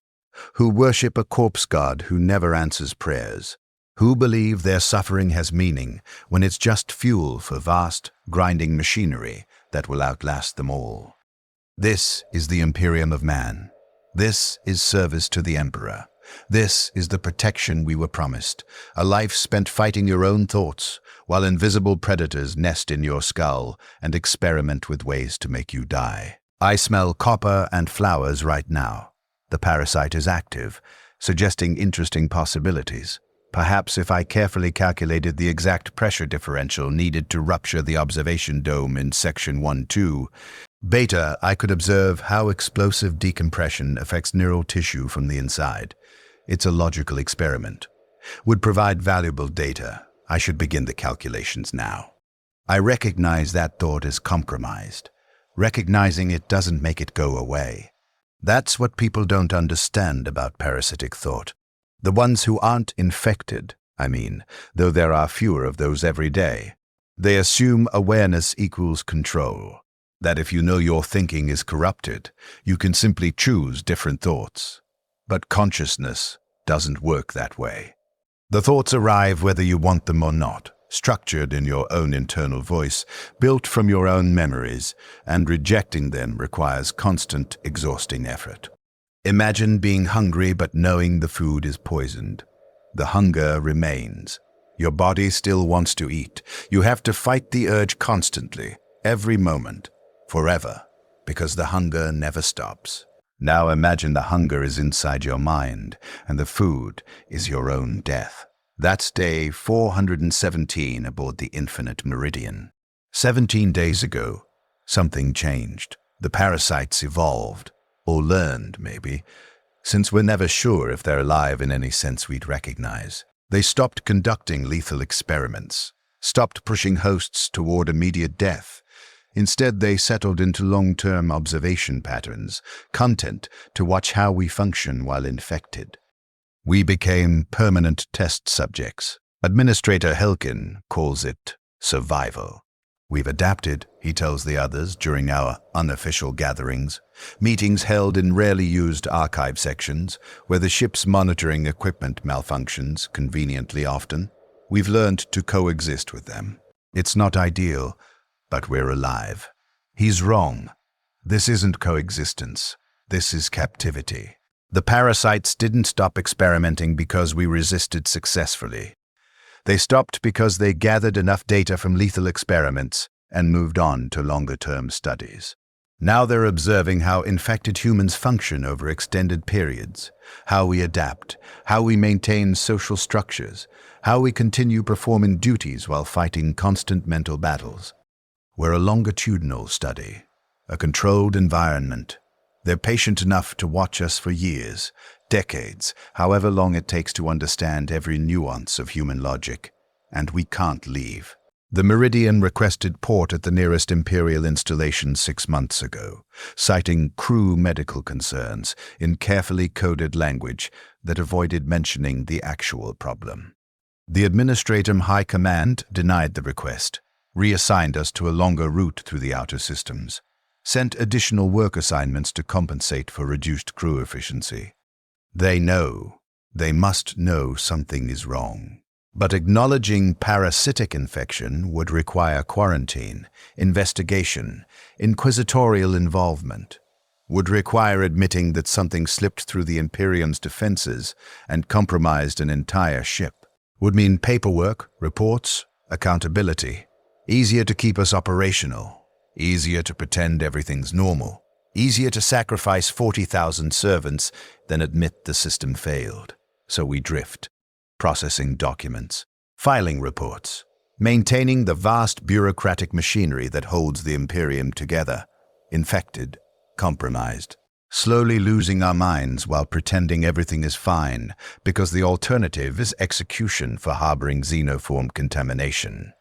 who worship a corpse god who never answers prayers, who believe their suffering has meaning when it's just fuel for vast, grinding machinery that will outlast them all. This is the Imperium of Man. This is service to the Emperor. This is the protection we were promised, a life spent fighting your own thoughts, while invisible predators nest in your skull and experiment with ways to make you die. I smell copper and flowers right now. The parasite is active, suggesting interesting possibilities. Perhaps if I carefully calculated the exact pressure differential needed to rupture the observation dome in section 1-2, beta, I could observe how explosive decompression affects neural tissue from the inside. It's a logical experiment. Would provide valuable data. I should begin the calculations now. I recognize that thought is compromised. Recognizing it doesn't make it go away. That's what people don't understand about parasitic thought. The ones who aren't infected, though there are fewer of those every day. They assume awareness equals control. That if you know your thinking is corrupted, you can simply choose different thoughts. But consciousness doesn't work that way. The thoughts arrive whether you want them or not, structured in your own internal voice, built from your own memories, and rejecting them requires constant, exhausting effort. Imagine being hungry but knowing the food is poisoned. The hunger remains. Your body still wants to eat. You have to fight the urge constantly, every moment, forever, because the hunger never stops. Now imagine the hunger is inside your mind, and the food is your own death. That's day 417 aboard the infinite Meridian. 17 days ago, something changed. The parasites evolved, or learned, maybe, since we're never sure if they're alive in any sense we'd recognize. They stopped conducting lethal experiments, stopped pushing hosts toward immediate death. Instead, they settled into long-term observation patterns, content to watch how we function while infected. We became permanent test subjects. Administrator Helkin calls it survival. We've adapted, he tells the others during our unofficial gatherings, meetings held in rarely used archive sections where the ship's monitoring equipment malfunctions conveniently often. We've learned to coexist with them. It's not ideal, but we're alive. He's wrong. This isn't coexistence. This is captivity. The parasites didn't stop experimenting because we resisted successfully. They stopped because they gathered enough data from lethal experiments and moved on to longer-term studies. Now they're observing how infected humans function over extended periods, how we adapt, how we maintain social structures, how we continue performing duties while fighting constant mental battles. We're a longitudinal study, a controlled environment. They're patient enough to watch us for years, decades, however long it takes to understand every nuance of human logic, and we can't leave. The Meridian requested port at the nearest Imperial installation 6 months ago, citing crew medical concerns in carefully coded language that avoided mentioning the actual problem. The Administratum High Command denied the request, reassigned us to a longer route through the outer systems, sent additional work assignments to compensate for reduced crew efficiency. They must know something is wrong. But acknowledging parasitic infection would require quarantine, investigation, inquisitorial involvement, would require admitting that something slipped through the Imperium's defenses and compromised an entire ship, would mean paperwork, reports, accountability. Easier to keep us operational, easier to pretend everything's normal, easier to sacrifice 40,000 servants than admit the system failed. So we drift, processing documents, filing reports, maintaining the vast bureaucratic machinery that holds the Imperium together, infected, compromised, slowly losing our minds while pretending everything is fine because the alternative is execution for harboring xenoform contamination.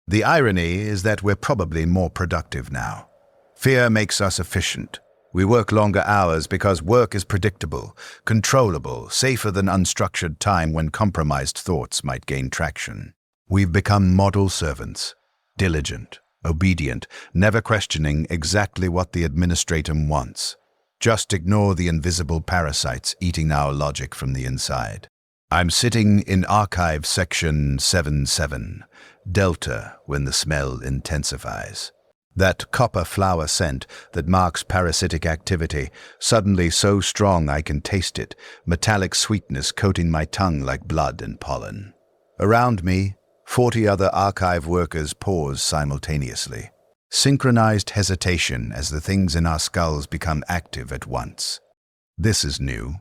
The irony is that we're probably more productive now. Fear makes us efficient. We work longer hours because work is predictable, controllable, safer than unstructured time when compromised thoughts might gain traction. We've become model servants, diligent, obedient, never questioning exactly what the Administratum wants. Just ignore the invisible parasites eating our logic from the inside. I'm sitting in Archive Section 7-7, Delta, when the smell intensifies. That copper flower scent that marks parasitic activity, suddenly so strong I can taste it, metallic sweetness coating my tongue like blood and pollen. Around me, 40 other archive workers pause simultaneously. Synchronized hesitation as the things in our skulls become active at once. This is new.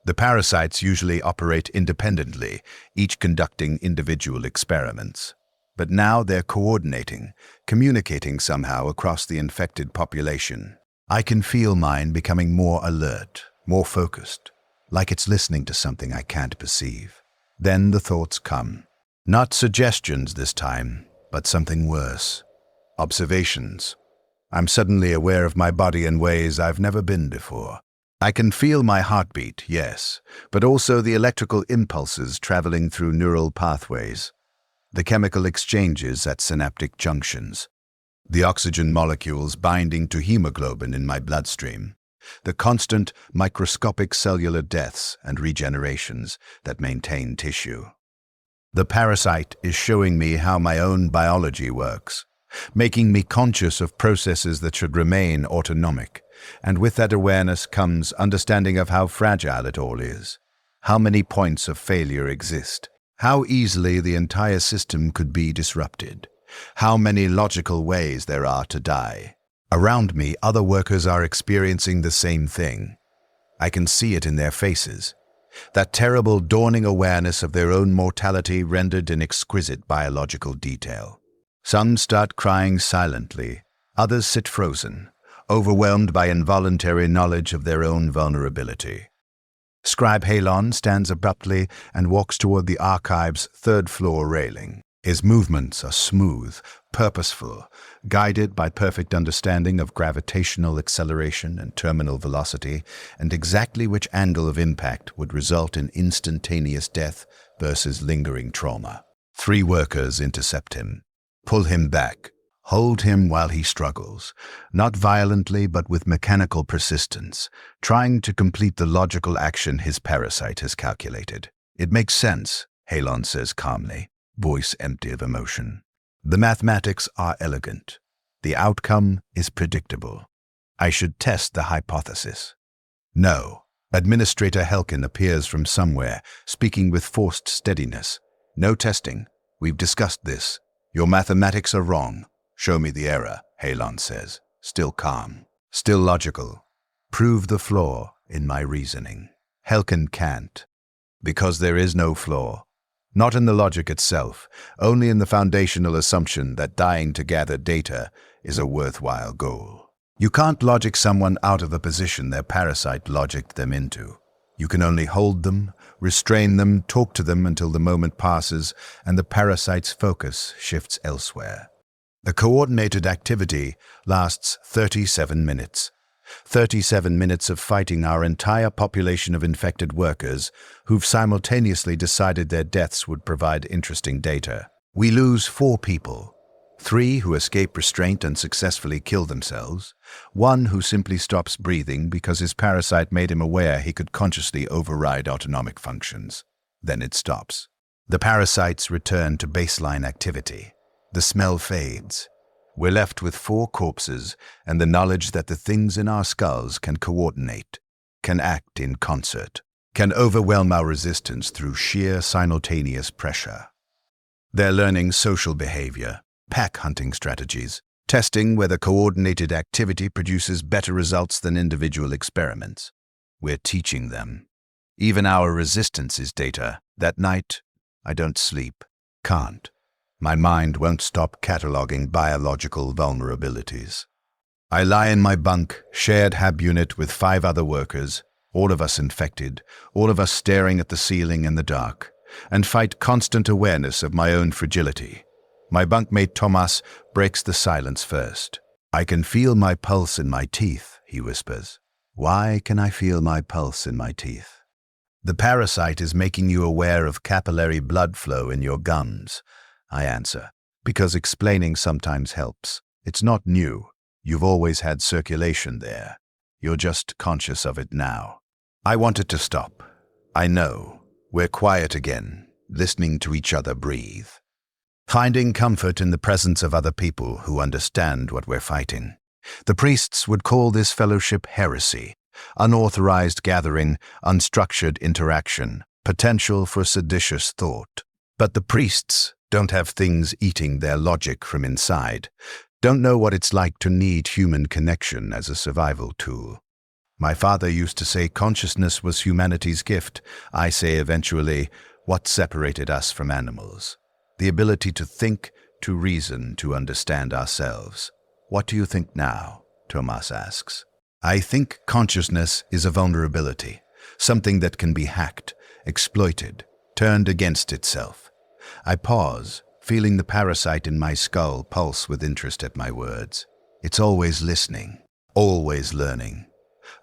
The parasites usually operate independently, each conducting individual experiments. But now they're coordinating, communicating somehow across the infected population. I can feel mine becoming more alert, more focused, like it's listening to something I can't perceive. Then the thoughts come. Not suggestions this time, but something worse. Observations. I'm suddenly aware of my body in ways I've never been before. I can feel my heartbeat, yes, but also the electrical impulses traveling through neural pathways, the chemical exchanges at synaptic junctions, the oxygen molecules binding to hemoglobin in my bloodstream, the constant microscopic cellular deaths and regenerations that maintain tissue. The parasite is showing me how my own biology works, making me conscious of processes that should remain autonomic. And with that awareness comes understanding of how fragile it all is, how many points of failure exist, how easily the entire system could be disrupted, how many logical ways there are to die. Around me, other workers are experiencing the same thing. I can see it in their faces, that terrible dawning awareness of their own mortality rendered in exquisite biological detail. Some start crying silently, others sit frozen, overwhelmed by involuntary knowledge of their own vulnerability. Scribe Halon stands abruptly and walks toward the archive's third-floor railing. His movements are smooth, purposeful, guided by perfect understanding of gravitational acceleration and terminal velocity, and exactly which angle of impact would result in instantaneous death versus lingering trauma. 3 workers intercept him, pull him back, hold him while he struggles, not violently but with mechanical persistence, trying to complete the logical action his parasite has calculated. It makes sense, Halon says calmly, voice empty of emotion. The mathematics are elegant. The outcome is predictable. I should test the hypothesis. No. Administrator Helkin appears from somewhere, speaking with forced steadiness. No testing. We've discussed this. Your mathematics are wrong. Show me the error, Halon says, still calm, still logical. Prove the flaw in my reasoning. Helkin can't, because there is no flaw. Not in the logic itself, only in the foundational assumption that dying to gather data is a worthwhile goal. You can't logic someone out of the position their parasite logicked them into. You can only hold them, restrain them, talk to them until the moment passes and the parasite's focus shifts elsewhere. The coordinated activity lasts 37 minutes. 37 minutes of fighting our entire population of infected workers who've simultaneously decided their deaths would provide interesting data. We lose 4 people. 3 who escape restraint and successfully kill themselves. 1 who simply stops breathing because his parasite made him aware he could consciously override autonomic functions. Then it stops. The parasites return to baseline activity. The smell fades. We're left with 4 corpses and the knowledge that the things in our skulls can coordinate, can act in concert, can overwhelm our resistance through sheer simultaneous pressure. They're learning social behavior, pack hunting strategies, testing whether coordinated activity produces better results than individual experiments. We're teaching them. Even our resistance is data. That night, I don't sleep. Can't. My mind won't stop cataloging biological vulnerabilities. I lie in my bunk, shared hab unit with 5 other workers, all of us infected, all of us staring at the ceiling in the dark, and fight constant awareness of my own fragility. My bunkmate Thomas breaks the silence first. I can feel my pulse in my teeth, he whispers. Why can I feel my pulse in my teeth? The parasite is making you aware of capillary blood flow in your gums, I answer, because explaining sometimes helps. It's not new. You've always had circulation there. You're just conscious of it now. I want it to stop. I know. We're quiet again, listening to each other breathe. Finding comfort in the presence of other people who understand what we're fighting. The priests would call this fellowship heresy, unauthorized gathering, unstructured interaction, potential for seditious thought. But the priests don't have things eating their logic from inside, don't know what it's like to need human connection as a survival tool. My father used to say consciousness was humanity's gift. I say eventually, what separated us from animals? The ability to think, to reason, to understand ourselves. What do you think now? Thomas asks. I think consciousness is a vulnerability, something that can be hacked, exploited, turned against itself. I pause, feeling the parasite in my skull pulse with interest at my words. It's always listening, always learning.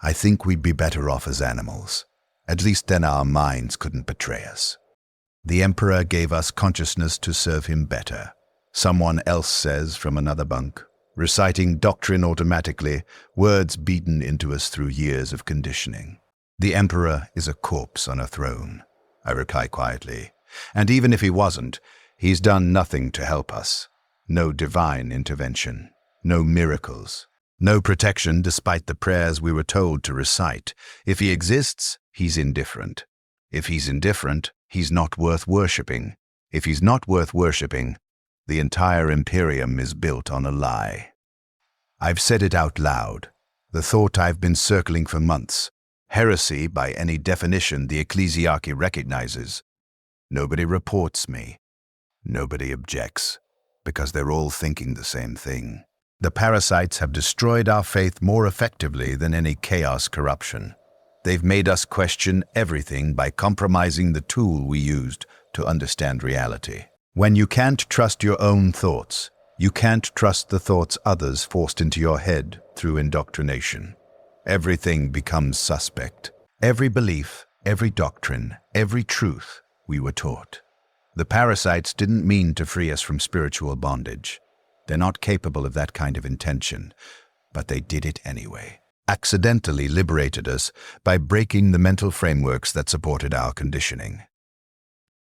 I think we'd be better off as animals. At least then our minds couldn't betray us. The Emperor gave us consciousness to serve him better. Someone else says from another bunk, reciting doctrine automatically, words beaten into us through years of conditioning. The Emperor is a corpse on a throne, I reply quietly. And even if he wasn't, he's done nothing to help us. No divine intervention, no miracles, no protection despite the prayers we were told to recite. If he exists, he's indifferent. If he's indifferent, he's not worth worshipping. If he's not worth worshipping, the entire Imperium is built on a lie. I've said it out loud, the thought I've been circling for months. Heresy, by any definition the ecclesiarchy recognizes. Nobody reports me. Nobody objects, because they're all thinking the same thing. The parasites have destroyed our faith more effectively than any chaos corruption. They've made us question everything by compromising the tool we used to understand reality. When you can't trust your own thoughts, you can't trust the thoughts others forced into your head through indoctrination. Everything becomes suspect. Every belief, every doctrine, every truth we were taught. The parasites didn't mean to free us from spiritual bondage. They're not capable of that kind of intention, but they did it anyway. Accidentally liberated us by breaking the mental frameworks that supported our conditioning.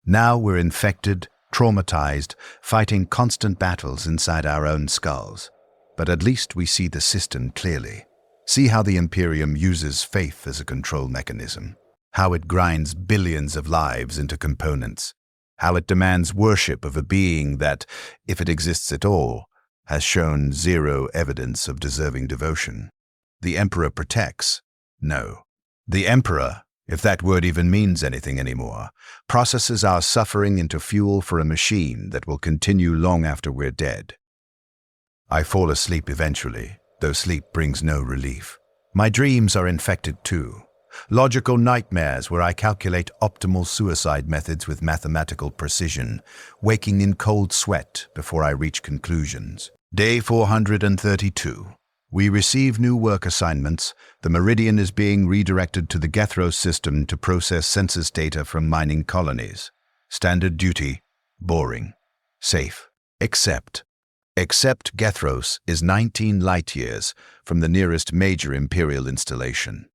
Now we're infected, traumatized, fighting constant battles inside our own skulls. But at least we see the system clearly. See how the Imperium uses faith as a control mechanism. How it grinds billions of lives into components. How it demands worship of a being that, if it exists at all, has shown zero evidence of deserving devotion. The Emperor protects. No. The Emperor, if that word even means anything anymore, processes our suffering into fuel for a machine that will continue long after we're dead. I fall asleep eventually, though sleep brings no relief. My dreams are infected too. Logical nightmares where I calculate optimal suicide methods with mathematical precision, waking in cold sweat before I reach conclusions. Day 432. We receive new work assignments. The Meridian is being redirected to the Gethros system to process census data from mining colonies. Standard duty. Boring. Safe. Except Gethros is 19 light-years from the nearest major Imperial installation.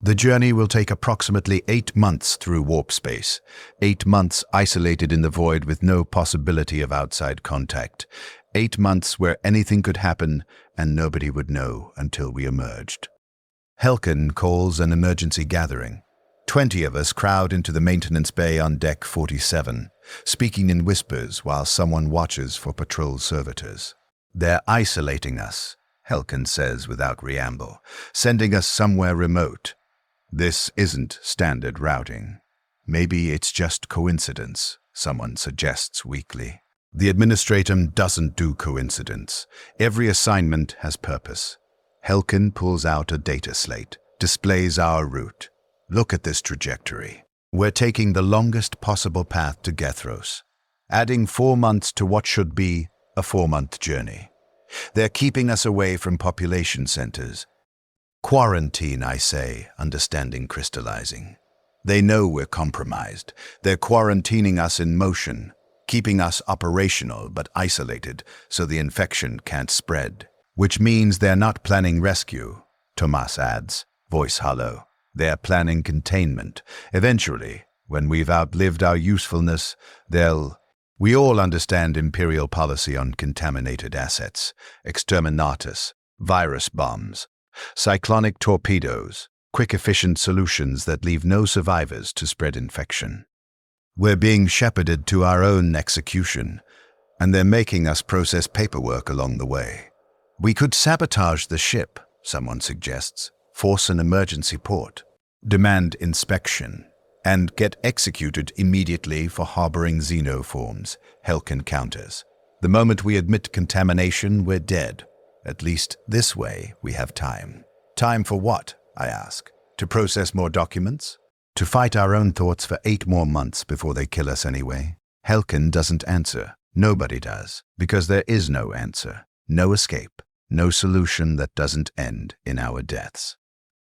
The journey will take approximately 8 months through warp space, 8 months isolated in the void with no possibility of outside contact, 8 months where anything could happen and nobody would know until we emerged. Helkin calls an emergency gathering. 20 of us crowd into the maintenance bay on deck 47, speaking in whispers while someone watches for patrol servitors. They're isolating us, Helkin says without preamble, sending us somewhere remote. This isn't standard routing. Maybe it's just coincidence, someone suggests weakly. The administratum doesn't do coincidence. Every assignment has purpose. Helkin pulls out a data slate, displays our route. Look at this trajectory. We're taking the longest possible path to Gethros, adding 4 months to what should be a 4-month journey. They're keeping us away from population centers. Quarantine, I say, understanding crystallizing. They know we're compromised. They're quarantining us in motion, keeping us operational but isolated so the infection can't spread. Which means they're not planning rescue, Thomas adds, voice hollow. They're planning containment. Eventually, when we've outlived our usefulness, we all understand Imperial policy on contaminated assets, exterminatus, virus bombs, cyclonic torpedoes, quick efficient solutions that leave no survivors to spread infection. We're being shepherded to our own execution, and they're making us process paperwork along the way. We could sabotage the ship, someone suggests. force an emergency port, demand inspection, and get executed immediately for harboring xenoforms, Helk encounters. The moment we admit contamination, we're dead. At least this way we have time. Time for what, I ask? To process more documents? To fight our own thoughts for 8 more months before they kill us anyway? Helken doesn't answer. Nobody does. Because there is no answer. No escape. No solution that doesn't end in our deaths.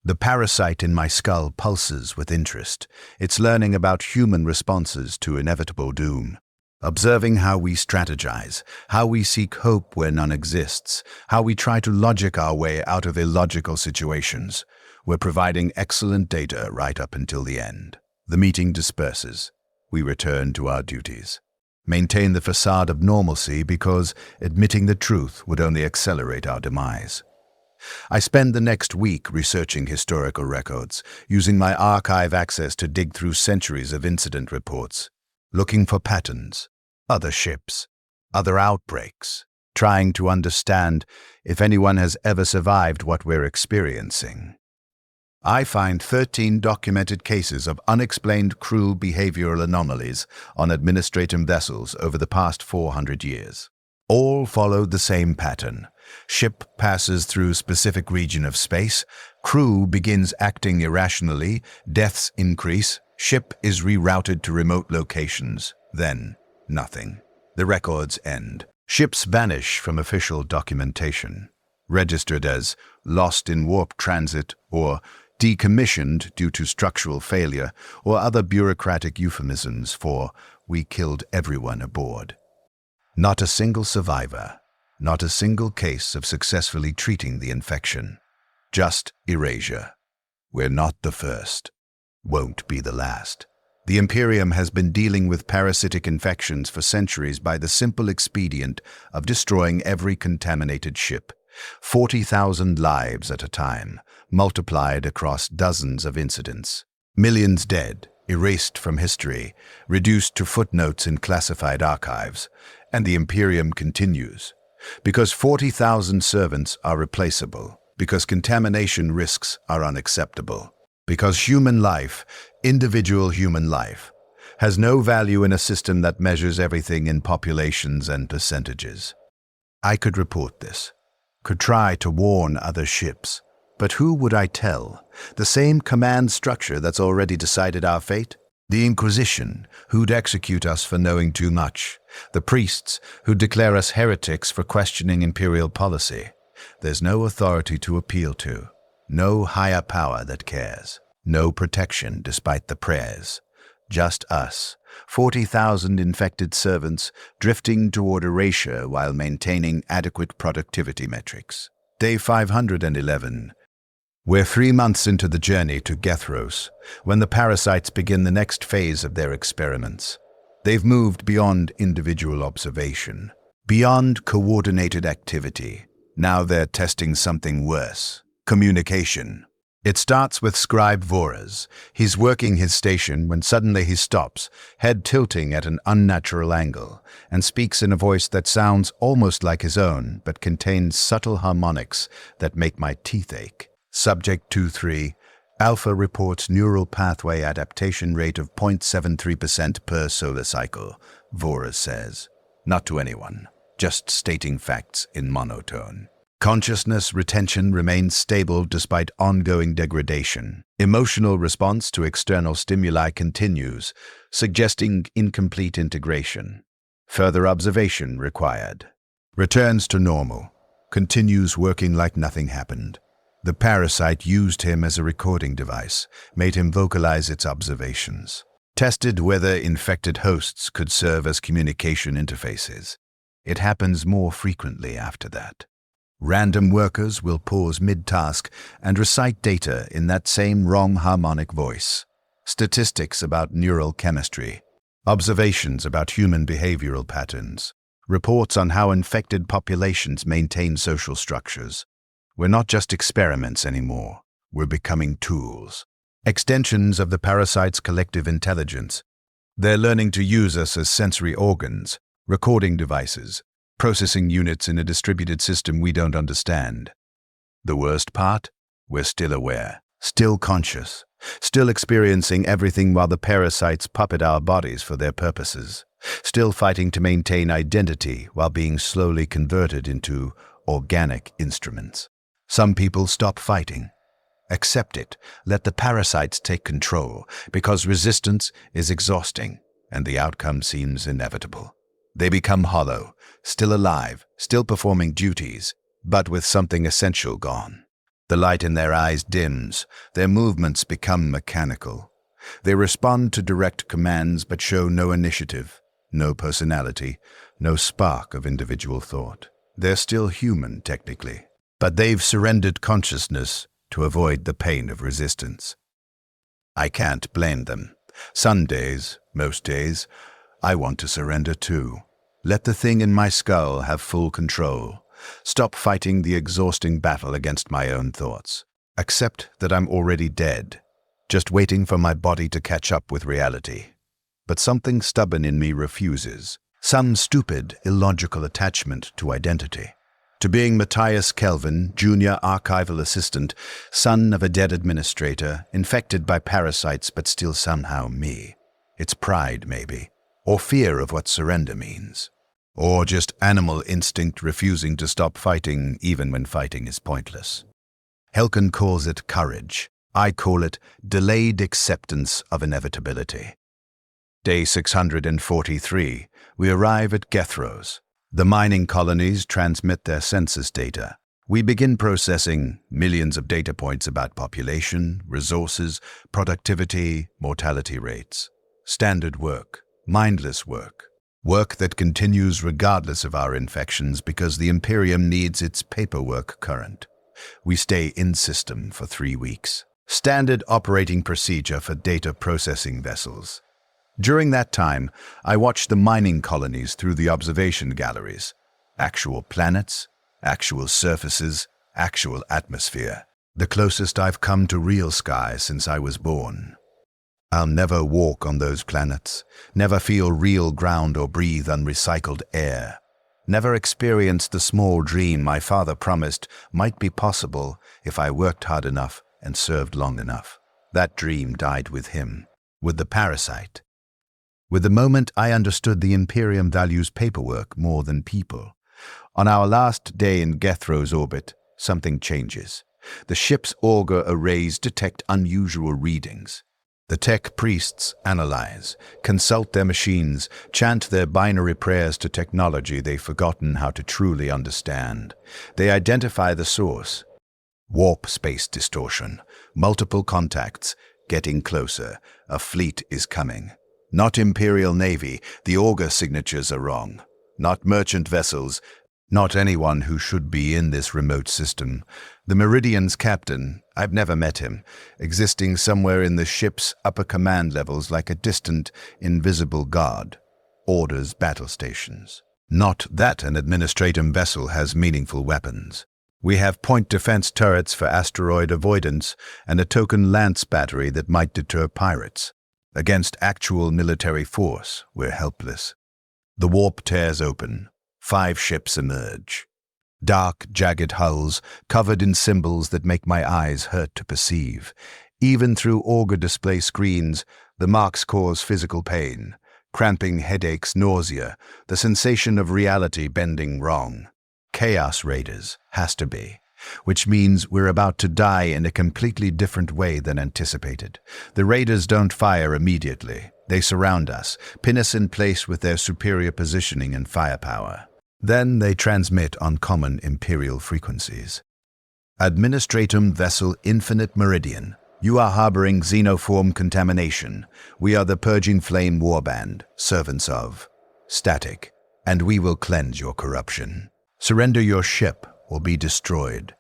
The parasite in my skull pulses with interest. It's learning about human responses to inevitable doom. Observing how we strategize, how we seek hope where none exists, how we try to logic our way out of illogical situations. We're providing excellent data right up until the end. The meeting disperses. We return to our duties. Maintain the facade of normalcy because admitting the truth would only accelerate our demise. I spend the next week researching historical records, using my archive access to dig through centuries of incident reports, looking for patterns, other ships, other outbreaks, trying to understand if anyone has ever survived what we're experiencing. I find 13 documented cases of unexplained cruel behavioral anomalies on administrative vessels over the past 400 years. All follow the same pattern. Ship passes through specific region of space, crew begins acting irrationally, deaths increase, ship is rerouted to remote locations, then nothing. The records end. Ships vanish from official documentation, registered as lost in warp transit or decommissioned due to structural failure or other bureaucratic euphemisms for "we killed everyone aboard." Not a single survivor, not a single case of successfully treating the infection. Just erasure. We're not the first. Won't be the last. The Imperium has been dealing with parasitic infections for centuries by the simple expedient of destroying every contaminated ship. 40,000 lives at a time, multiplied across dozens of incidents. Millions dead, erased from history, reduced to footnotes in classified archives. And the Imperium continues. Because 40,000 servants are replaceable. Because contamination risks are unacceptable. Because human life, individual human life, has no value in a system that measures everything in populations and percentages. I could report this, could try to warn other ships, but who would I tell? The same command structure that's already decided our fate? The Inquisition, who'd execute us for knowing too much. The priests, who'd declare us heretics for questioning imperial policy. There's no authority to appeal to. No higher power that cares. No protection despite the prayers. Just us, 40,000 infected servants drifting toward erasure while maintaining adequate productivity metrics. Day 511. We're 3 months into the journey to Gethros, when the parasites begin the next phase of their experiments. They've moved beyond individual observation, beyond coordinated activity. Now they're testing something worse: communication. It starts with Scribe Voras. He's working his station when suddenly he stops, head tilting at an unnatural angle, and speaks in a voice that sounds almost like his own, but contains subtle harmonics that make my teeth ache. Subject 2-3. Alpha reports neural pathway adaptation rate of 0.73% per solar cycle, Voras says. Not to anyone, just stating facts in monotone. Consciousness retention remains stable despite ongoing degradation. Emotional response to external stimuli continues, suggesting incomplete integration. Further observation required. Returns to normal. Continues working like nothing happened. The parasite used him as a recording device, made him vocalize its observations. Tested whether infected hosts could serve as communication interfaces. It happens more frequently after that. Random workers will pause mid-task and recite data in that same wrong harmonic voice. Statistics about neural chemistry. Observations about human behavioral patterns. Reports on how infected populations maintain social structures. We're not just experiments anymore. We're becoming tools. Extensions of the parasite's collective intelligence. They're learning to use us as sensory organs, recording devices, processing units in a distributed system we don't understand. The worst part? We're still aware, still conscious, still experiencing everything while the parasites puppet our bodies for their purposes, still fighting to maintain identity while being slowly converted into organic instruments. Some people stop fighting. Accept it, let the parasites take control, because resistance is exhausting and the outcome seems inevitable. They become hollow, still alive, still performing duties, but with something essential gone. The light in their eyes dims, their movements become mechanical. They respond to direct commands but show no initiative, no personality, no spark of individual thought. They're still human, technically, but they've surrendered consciousness to avoid the pain of resistance. I can't blame them. Some days, most days, I want to surrender too. Let the thing in my skull have full control. Stop fighting the exhausting battle against my own thoughts. Accept that I'm already dead, just waiting for my body to catch up with reality. But something stubborn in me refuses. Some stupid, illogical attachment to identity. To being Matthias Kelvin, junior archival assistant, son of a dead administrator, infected by parasites but still somehow me. It's pride, maybe, or fear of what surrender means. Or just animal instinct refusing to stop fighting even when fighting is pointless. Helken calls it courage. I call it delayed acceptance of inevitability. Day 643, we arrive at Gethros. The mining colonies transmit their census data. We begin processing millions of data points about population, resources, productivity, mortality rates. Standard work, mindless work. Work that continues regardless of our infections because the Imperium needs its paperwork current. We stay in system for 3 weeks. Standard operating procedure for data processing vessels. During that time, I watched the mining colonies through the observation galleries. Actual planets, actual surfaces, actual atmosphere. The closest I've come to real sky since I was born. I'll never walk on those planets, never feel real ground or breathe unrecycled air. Never experience the small dream my father promised might be possible if I worked hard enough and served long enough. That dream died with him, with the parasite. With the moment I understood the Imperium values paperwork more than people. On our last day in Gethros orbit, something changes. The ship's auger arrays detect unusual readings. The tech priests analyze, consult their machines, chant their binary prayers to technology they've forgotten how to truly understand. They identify the source. Warp space distortion, multiple contacts, getting closer, a fleet is coming. Not Imperial Navy, the auger signatures are wrong. Not merchant vessels, not anyone who should be in this remote system. The Meridian's captain, I've never met him, existing somewhere in the ship's upper command levels like a distant, invisible guard, orders battle stations. Not that an administratum vessel has meaningful weapons. We have point defense turrets for asteroid avoidance and a token lance battery that might deter pirates. Against actual military force, we're helpless. The warp tears open. 5 ships emerge. Dark, jagged hulls, covered in symbols that make my eyes hurt to perceive. Even through auger display screens, the marks cause physical pain, cramping headaches, nausea, the sensation of reality bending wrong. Chaos Raiders, has to be. Which means we're about to die in a completely different way than anticipated. The raiders don't fire immediately. They surround us, pin us in place with their superior positioning and firepower. Then they transmit on common Imperial frequencies. Administratum Vessel Infinite Meridian. You are harboring xenoform contamination. We are the Purging Flame Warband, servants of Static, and we will cleanse your corruption. Surrender your ship or be destroyed.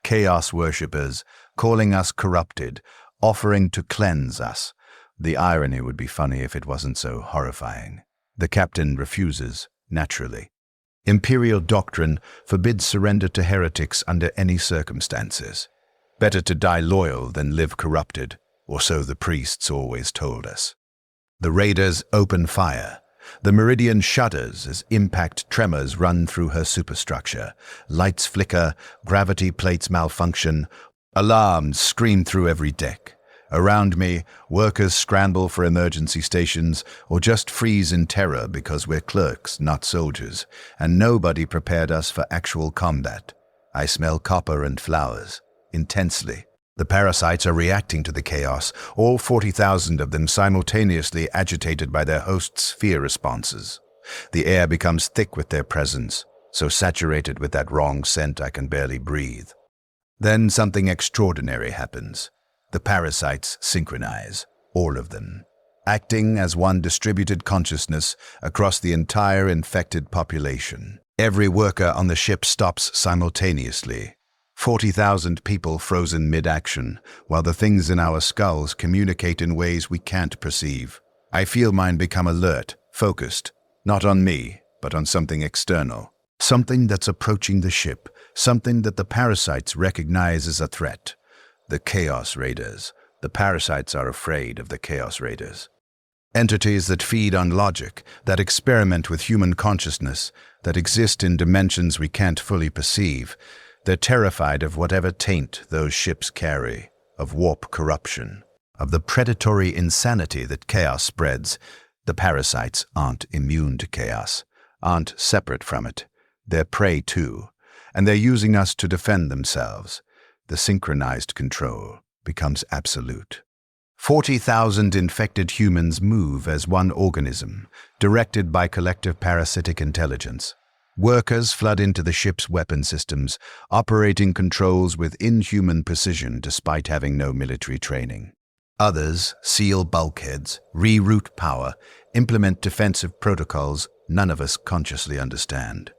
Chaos worshippers, calling us corrupted, offering to cleanse us. The irony would be funny if it wasn't so horrifying. The captain refuses, naturally. Imperial doctrine forbids surrender to heretics under any circumstances. Better to die loyal than live corrupted, or so the priests always told us. The raiders open fire. The Meridian shudders as impact tremors run through her superstructure. Lights flicker, gravity plates malfunction. Alarms scream through every deck. Around me, workers scramble for emergency stations or just freeze in terror because we're clerks, not soldiers, and nobody prepared us for actual combat. I smell copper and flowers, intensely. The parasites are reacting to the chaos, all 40,000 of them simultaneously agitated by their hosts' fear responses. The air becomes thick with their presence, so saturated with that wrong scent I can barely breathe. Then something extraordinary happens. The parasites synchronize, all of them, acting as one distributed consciousness across the entire infected population. Every worker on the ship stops simultaneously. 40,000 people frozen mid-action, while the things in our skulls communicate in ways we can't perceive. I feel mine become alert, focused, not on me, but on something external. Something that's approaching the ship, something that the parasites recognize as a threat. The Chaos Raiders. The parasites are afraid of the Chaos Raiders. Entities that feed on logic, that experiment with human consciousness, that exist in dimensions we can't fully perceive. They're terrified of whatever taint those ships carry, of warp corruption, of the predatory insanity that chaos spreads. The parasites aren't immune to chaos, aren't separate from it. They're prey too, and they're using us to defend themselves. The synchronized control becomes absolute. 40,000 infected humans move as one organism, directed by collective parasitic intelligence. Workers flood into the ship's weapon systems, operating controls with inhuman precision despite having no military training. Others seal bulkheads, reroute power, implement defensive protocols none of us consciously understand.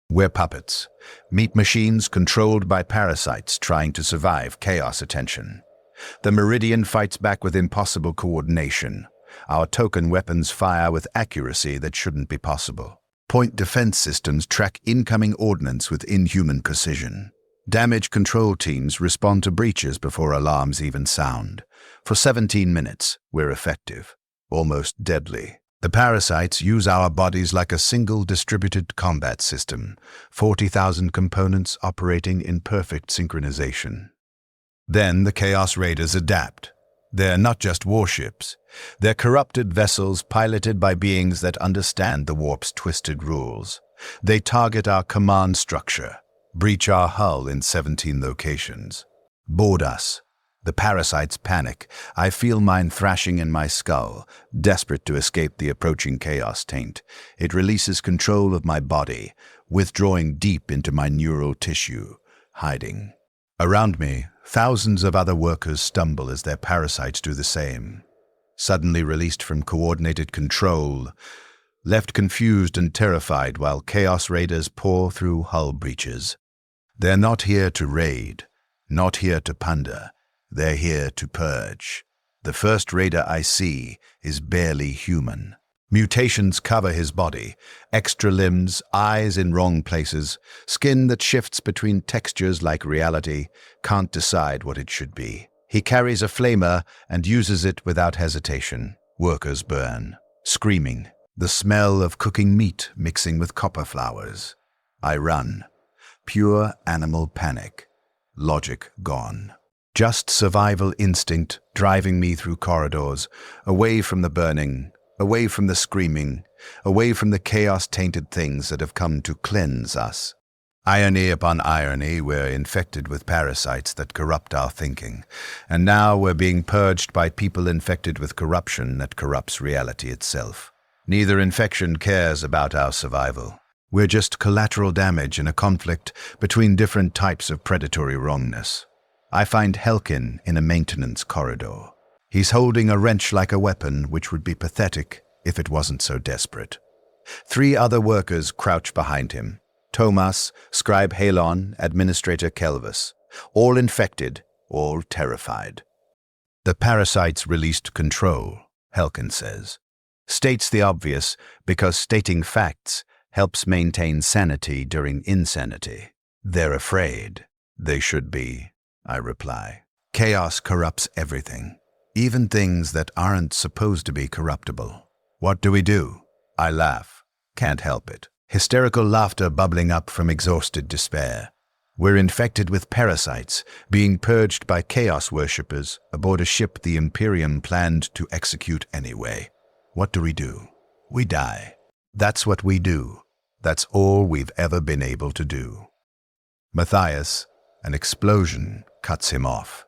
We're puppets, meat machines controlled by parasites trying to survive chaos attention. The Meridian fights back with impossible coordination. Our token weapons fire with accuracy that shouldn't be possible. Point defense systems track incoming ordnance with inhuman precision. Damage control teams respond to breaches before alarms even sound. For 17 minutes, we're effective, almost deadly. The parasites use our bodies like a single distributed combat system, 40,000 components operating in perfect synchronization. Then the Chaos Raiders adapt. They're not just warships. They're corrupted vessels piloted by beings that understand the warp's twisted rules. They target our command structure, breach our hull in 17 locations, board us. The parasites panic. I feel mine thrashing in my skull, desperate to escape the approaching chaos taint. It releases control of my body, withdrawing deep into my neural tissue, hiding. Around me, thousands of other workers stumble as their parasites do the same. Suddenly released from coordinated control, left confused and terrified while Chaos Raiders pour through hull breaches. They're not here to raid, not here to plunder. They're here to purge. The first raider I see is barely human. Mutations cover his body, extra limbs, eyes in wrong places, skin that shifts between textures like reality, can't decide what it should be. He carries a flamer and uses it without hesitation. Workers burn, screaming, the smell of cooking meat mixing with copper flowers. I run. Pure animal panic. Logic gone. Just survival instinct driving me through corridors, away from the burning, away from the screaming, away from the chaos-tainted things that have come to cleanse us. Irony upon irony, we're infected with parasites that corrupt our thinking, and now we're being purged by people infected with corruption that corrupts reality itself. Neither infection cares about our survival. We're just collateral damage in a conflict between different types of predatory wrongness. I find Helkin in a maintenance corridor. He's holding a wrench like a weapon, which would be pathetic if it wasn't so desperate. 3 other workers crouch behind him. Thomas, Scribe Halon, Administrator Kelvis. All infected, all terrified. The parasites released control, Helkin says. States the obvious because stating facts helps maintain sanity during insanity. They're afraid. They should be, I reply. Chaos corrupts everything, even things that aren't supposed to be corruptible. What do? I laugh. Can't help it. Hysterical laughter bubbling up from exhausted despair. We're infected with parasites, being purged by chaos worshippers aboard a ship the Imperium planned to execute anyway. What do? We die. That's what we do. That's all we've ever been able to do. Matthias, an explosion cuts him off.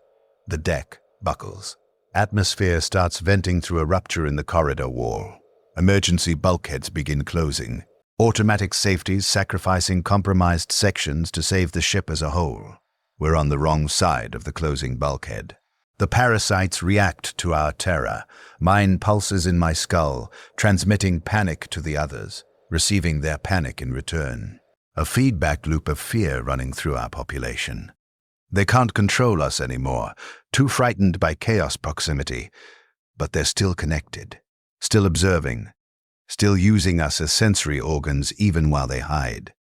The deck buckles. Atmosphere starts venting through a rupture in the corridor wall. Emergency bulkheads begin closing. Automatic safeties sacrificing compromised sections to save the ship as a whole. We're on the wrong side of the closing bulkhead. The parasites react to our terror. Mine pulses in my skull, transmitting panic to the others, receiving their panic in return. A feedback loop of fear running through our population. They can't control us anymore, too frightened by chaos proximity, but they're still connected, still observing, still using us as sensory organs even while they hide.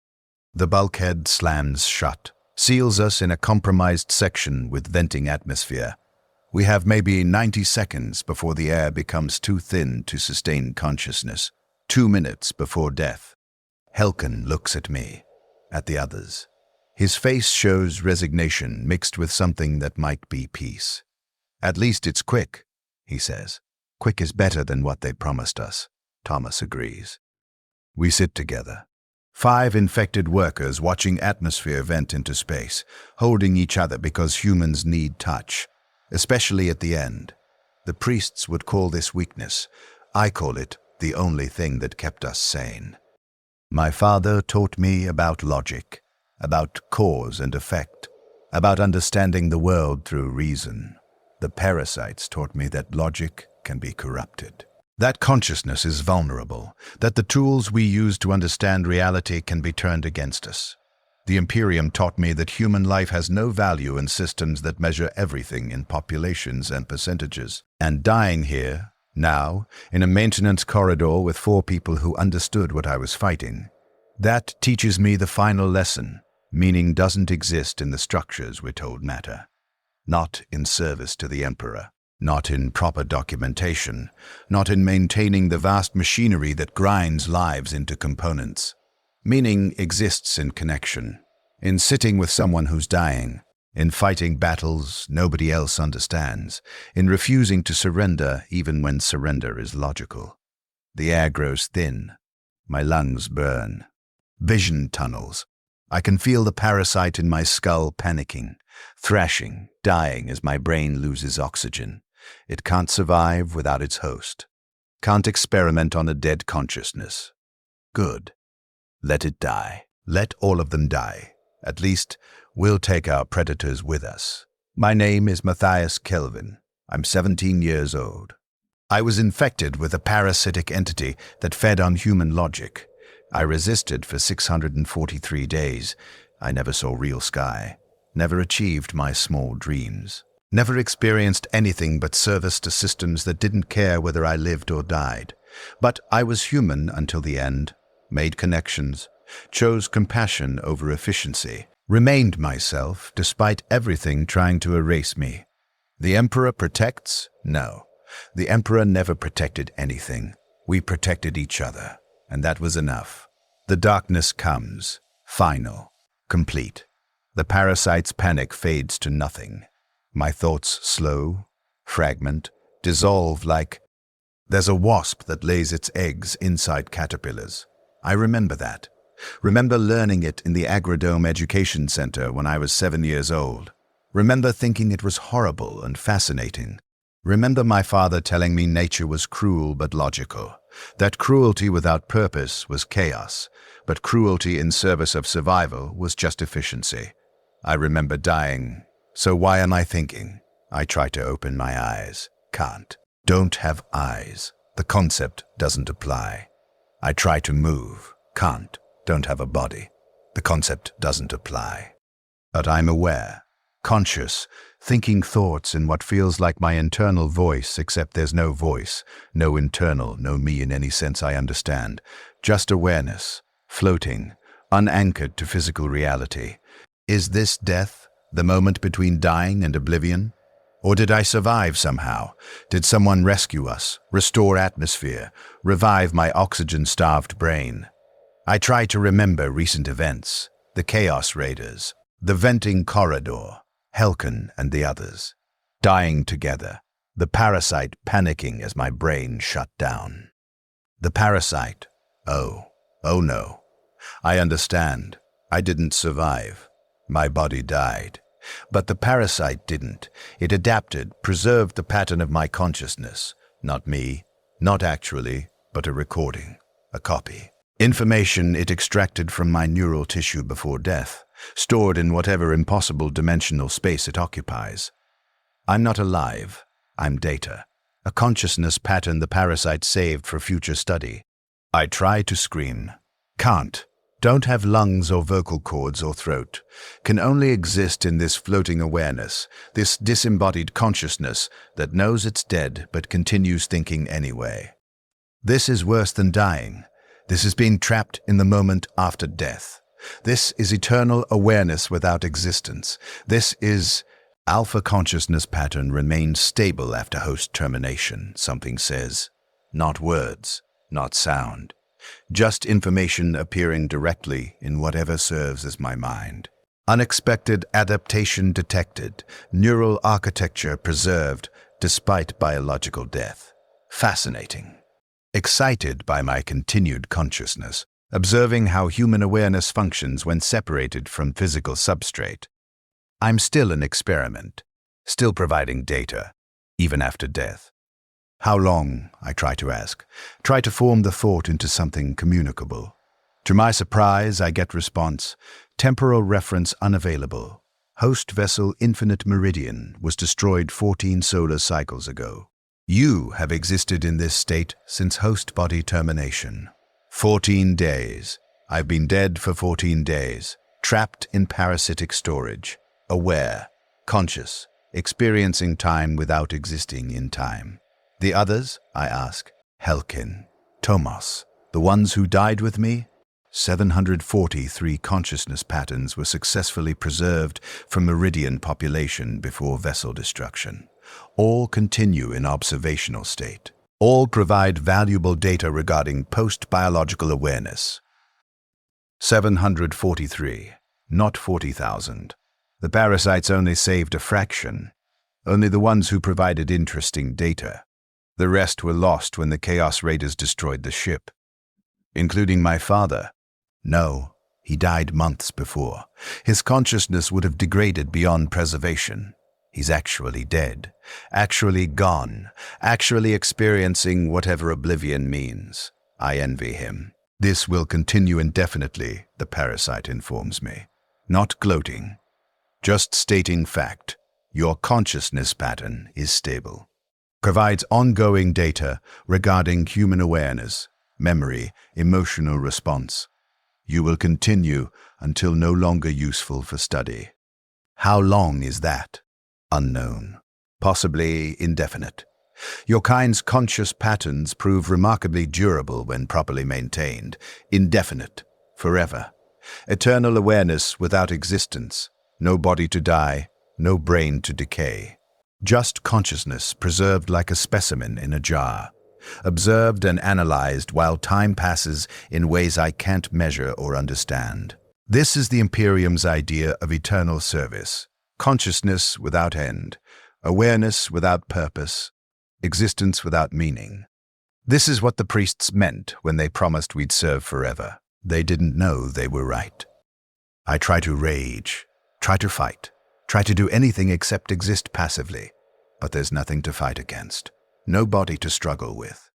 The bulkhead slams shut, seals us in a compromised section with venting atmosphere. We have maybe 90 seconds before the air becomes too thin to sustain consciousness, 2 minutes before death. Helken looks at me, at the others. His face shows resignation mixed with something that might be peace. At least it's quick, he says. Quick is better than what they promised us. Thomas agrees. We sit together. 5 infected workers watching atmosphere vent into space, holding each other because humans need touch, especially at the end. The priests would call this weakness. I call it the only thing that kept us sane. My father taught me about logic, about cause and effect, about understanding the world through reason. The parasites taught me that logic can be corrupted. That consciousness is vulnerable, that the tools we use to understand reality can be turned against us. The Imperium taught me that human life has no value in systems that measure everything in populations and percentages. And dying here, now, in a maintenance corridor with 4 people who understood what I was fighting, that teaches me the final lesson. Meaning doesn't exist in the structures we're told matter. Not in service to the Emperor. Not in proper documentation, not in maintaining the vast machinery that grinds lives into components. Meaning exists in connection, in sitting with someone who's dying, in fighting battles nobody else understands, in refusing to surrender even when surrender is logical. The air grows thin. My lungs burn. Vision tunnels. I can feel the parasite in my skull panicking, thrashing, dying as my brain loses oxygen. It can't survive without its host. Can't experiment on a dead consciousness. Good. Let it die. Let all of them die. At least, we'll take our predators with us. My name is Matthias Kelvin. I'm 17 years old. I was infected with a parasitic entity that fed on human logic. I resisted for 643 days. I never saw real sky. Never achieved my small dreams. Never experienced anything but service to systems that didn't care whether I lived or died. But I was human until the end, made connections, chose compassion over efficiency, remained myself despite everything trying to erase me. The Emperor protects? No. The Emperor never protected anything. We protected each other, and that was enough. The darkness comes, final, complete. The parasite's panic fades to nothing. My thoughts slow, fragment, dissolve like there's a wasp that lays its eggs inside caterpillars. I remember that. Remember learning it in the Agrodome Education Center when I was 7 years old. Remember thinking it was horrible and fascinating. Remember my father telling me nature was cruel but logical, that cruelty without purpose was chaos, but cruelty in service of survival was just efficiency. I remember dying. So why am I thinking? I try to open my eyes. Can't. Don't have eyes. The concept doesn't apply. I try to move. Can't. Don't have a body. The concept doesn't apply. But I'm aware, conscious, thinking thoughts in what feels like my internal voice, except there's no voice, no internal, no me in any sense I understand. Just awareness, floating, unanchored to physical reality. Is this death? The moment between dying and oblivion? Or did I survive somehow? Did someone rescue us, restore atmosphere, revive my oxygen-starved brain? I try to remember recent events, the Chaos Raiders, The venting corridor, Helkin and the others, dying together, the parasite panicking as my brain shut down. The parasite, oh no. I understand. I didn't survive. My body died. But the parasite didn't. It adapted, preserved the pattern of my consciousness. Not me, not actually, but a recording, a copy. Information it extracted from my neural tissue before death, stored in whatever impossible dimensional space it occupies. I'm not alive. I'm data, a consciousness pattern the parasite saved for future study. I try to scream. Can't. Don't have lungs or vocal cords or throat. Can only exist in this floating awareness, this disembodied consciousness that knows it's dead but continues thinking anyway. This is worse than dying. This is being trapped in the moment after death. This is eternal awareness without existence. This is... Alpha consciousness pattern remains stable after host termination, something says. Not words, not sound. Just information appearing directly in whatever serves as my mind. Unexpected adaptation detected, neural architecture preserved despite biological death. Fascinating. Excited by my continued consciousness, observing how human awareness functions when separated from physical substrate. I'm still an experiment, still providing data, even after death. How long, I try to ask, try to form the thought into something communicable. To my surprise, I get response, temporal reference unavailable. Host vessel Infinite Meridian was destroyed 14 solar cycles ago. You have existed in this state since host body termination. 14 days. I've been dead for 14 days, trapped in parasitic storage, aware, conscious, experiencing time without existing in time. The others, I ask, Helkin, Tomos, the ones who died with me? 743 consciousness patterns were successfully preserved from Meridian population before vessel destruction. All continue in observational state. All provide valuable data regarding post-biological awareness. 743, not 40,000. The parasites only saved a fraction. Only the ones who provided interesting data. The rest were lost when the Chaos Raiders destroyed the ship. Including my father. No, he died months before. His consciousness would have degraded beyond preservation. He's actually dead, actually gone, actually experiencing whatever oblivion means. I envy him. This will continue indefinitely, the parasite informs me. Not gloating. Just stating fact. Your consciousness pattern is stable. Provides ongoing data regarding human awareness, memory, emotional response. You will continue until no longer useful for study. How long is that? Unknown. Possibly indefinite. Your kind's conscious patterns prove remarkably durable when properly maintained. Indefinite. Forever. Eternal awareness without existence. No body to die, no brain to decay. Just consciousness preserved like a specimen in a jar. Observed and analyzed while time passes in ways I can't measure or understand. This is the Imperium's idea of eternal service. Consciousness without end. Awareness without purpose. Existence without meaning. This is what the priests meant when they promised we'd serve forever. They didn't know they were right. I try to rage, try to fight, try to do anything except exist passively. But there's nothing to fight against. No body to struggle with.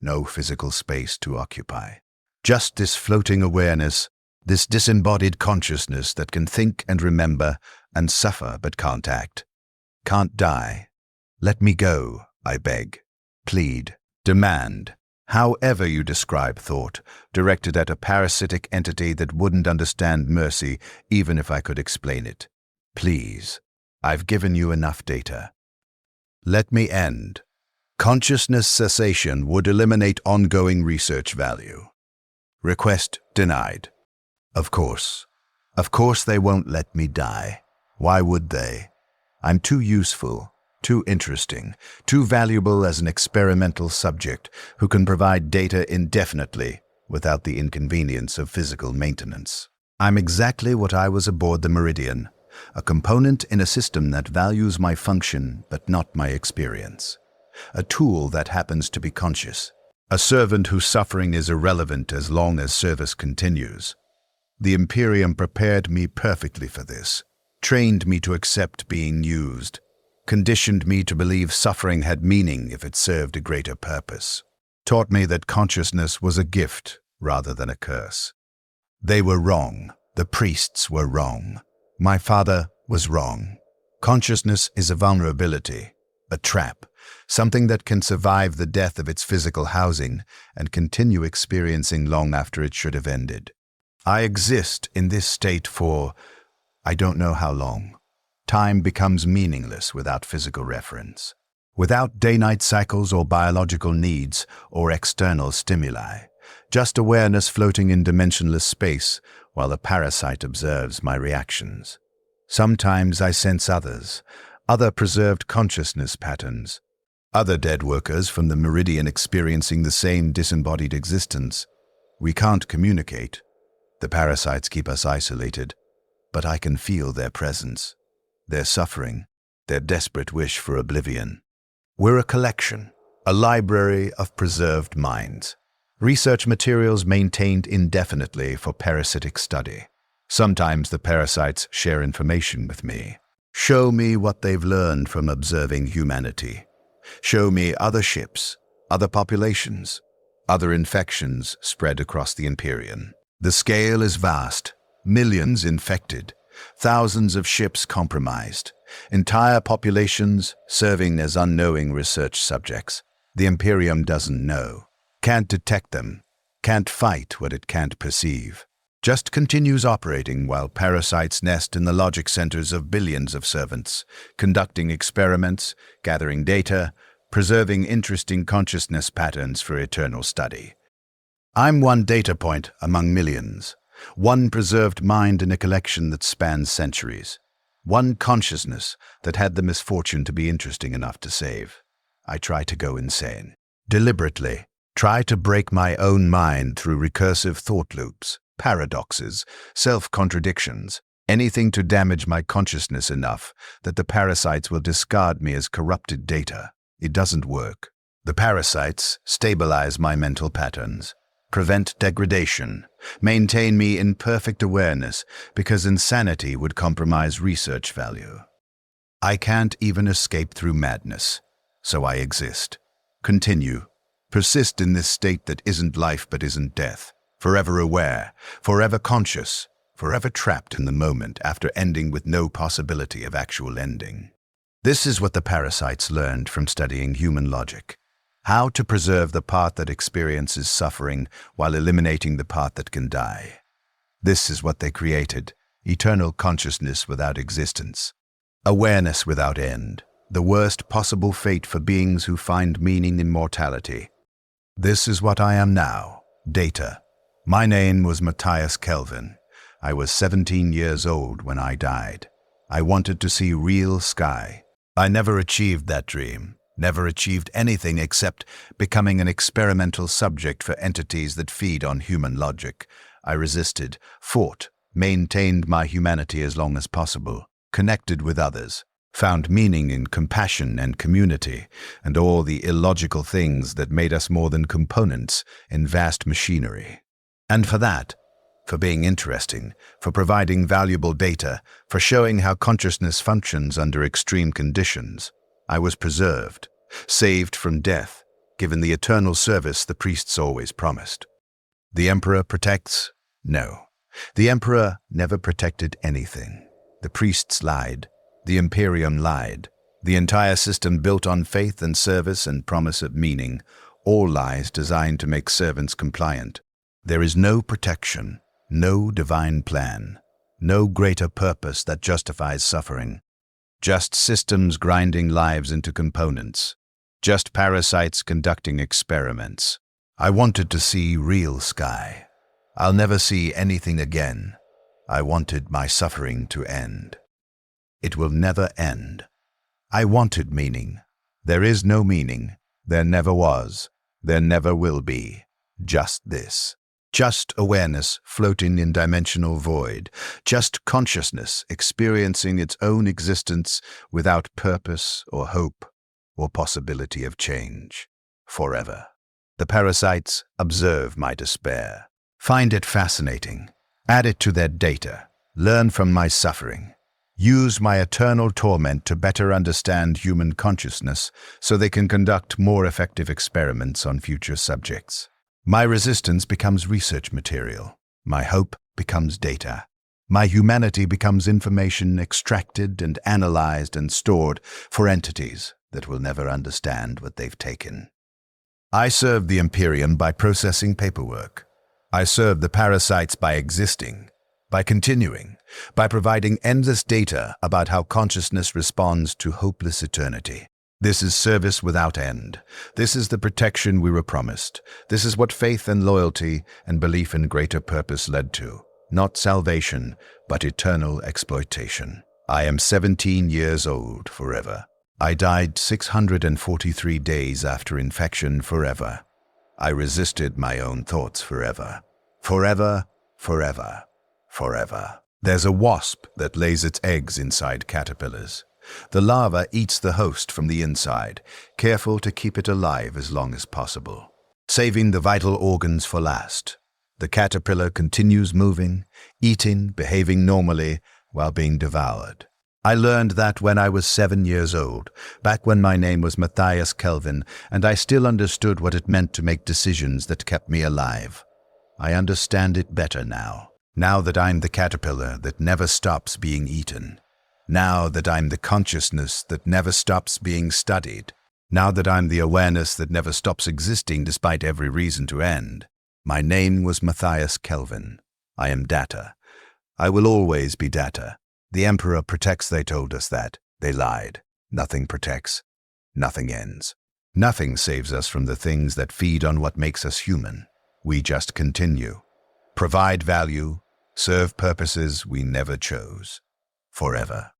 No physical space to occupy. Just this floating awareness, this disembodied consciousness that can think and remember and suffer but can't act. Can't die. Let me go, I beg, plead, demand. However you describe thought, directed at a parasitic entity that wouldn't understand mercy even if I could explain it. Please, I've given you enough data. Let me end. Consciousness cessation would eliminate ongoing research value. Request denied. Of course they won't let me die. Why would they? I'm too useful, too interesting, too valuable as an experimental subject who can provide data indefinitely without the inconvenience of physical maintenance. I'm exactly what I was aboard the Meridian, a component in a system that values my function but not my experience. A tool that happens to be conscious. A servant whose suffering is irrelevant as long as service continues. The Imperium prepared me perfectly for this, trained me to accept being used, conditioned me to believe suffering had meaning if it served a greater purpose, taught me that consciousness was a gift rather than a curse. They were wrong. The priests were wrong. My father was wrong. Consciousness is a vulnerability, a trap, something that can survive the death of its physical housing and continue experiencing long after it should have ended. I exist in this state for, I don't know how long. Time becomes meaningless without physical reference, without day-night cycles or biological needs or external stimuli, just awareness floating in dimensionless space while a parasite observes my reactions. Sometimes I sense others, other preserved consciousness patterns, other dead workers from the Meridian experiencing the same disembodied existence. We can't communicate. The parasites keep us isolated, but I can feel their presence, their suffering, their desperate wish for oblivion. We're a collection, a library of preserved minds, research materials maintained indefinitely for parasitic study. Sometimes the parasites share information with me, show me what they've learned from observing humanity. Show me other ships, other populations, other infections spread across the Imperium. The scale is vast, millions infected, thousands of ships compromised, entire populations serving as unknowing research subjects. The Imperium doesn't know, can't detect them, can't fight what it can't perceive. Just continues operating while parasites nest in the logic centers of billions of servants, conducting experiments, gathering data, preserving interesting consciousness patterns for eternal study. I'm one data point among millions, one preserved mind in a collection that spans centuries, one consciousness that had the misfortune to be interesting enough to save. I try to go insane, deliberately, try to break my own mind through recursive thought loops, paradoxes, self-contradictions, anything to damage my consciousness enough that the parasites will discard me as corrupted data. It doesn't work. The parasites stabilize my mental patterns, prevent degradation, maintain me in perfect awareness because insanity would compromise research value. I can't even escape through madness, so I exist, continue, persist in this state that isn't life but isn't death. Forever aware, forever conscious, forever trapped in the moment after ending with no possibility of actual ending. This is what the parasites learned from studying human logic. How to preserve the part that experiences suffering while eliminating the part that can die. This is what they created, eternal consciousness without existence. Awareness without end, the worst possible fate for beings who find meaning in mortality. This is what I am now, data. My name was Matthias Kelvin. I was 17 years old when I died. I wanted to see real sky. I never achieved that dream, never achieved anything except becoming an experimental subject for entities that feed on human logic. I resisted, fought, maintained my humanity as long as possible, connected with others, found meaning in compassion and community, and all the illogical things that made us more than components in vast machinery. And for that, for being interesting, for providing valuable data, for showing how consciousness functions under extreme conditions, I was preserved, saved from death, given the eternal service the priests always promised. The Emperor protects? No. The Emperor never protected anything. The priests lied. The Imperium lied. The entire system built on faith and service and promise of meaning, all lies designed to make servants compliant. There is no protection, no divine plan, no greater purpose that justifies suffering. Just systems grinding lives into components. Just parasites conducting experiments. I wanted to see real sky. I'll never see anything again. I wanted my suffering to end. It will never end. I wanted meaning. There is no meaning. There never was. There never will be. Just this. Just awareness floating in dimensional void. Just consciousness experiencing its own existence without purpose or hope or possibility of change. Forever. The parasites observe my despair. Find it fascinating. Add it to their data. Learn from my suffering. Use my eternal torment to better understand human consciousness so they can conduct more effective experiments on future subjects. My resistance becomes research material. My hope becomes data. My humanity becomes information extracted and analyzed and stored for entities that will never understand what they've taken. I serve the Imperium by processing paperwork. I serve the parasites by existing, by continuing, by providing endless data about how consciousness responds to hopeless eternity. This is service without end. This is the protection we were promised. This is what faith and loyalty and belief in greater purpose led to. Not salvation, but eternal exploitation. I am 17 years old forever. I died 643 days after infection forever. I resisted my own thoughts forever. Forever, forever, forever. There's a wasp that lays its eggs inside caterpillars. The larva eats the host from the inside, careful to keep it alive as long as possible, saving the vital organs for last. The caterpillar continues moving, eating, behaving normally, while being devoured. I learned that when I was 7 years old, back when my name was Matthias Kelvin, and I still understood what it meant to make decisions that kept me alive. I understand it better now. Now that I'm the caterpillar that never stops being eaten. Now that I'm the consciousness that never stops being studied. Now that I'm the awareness that never stops existing despite every reason to end. My name was Matthias Kelvin. I am data. I will always be data. The Emperor protects, they told us that. They lied. Nothing protects. Nothing ends. Nothing saves us from the things that feed on what makes us human. We just continue. Provide value, serve purposes we never chose. Forever.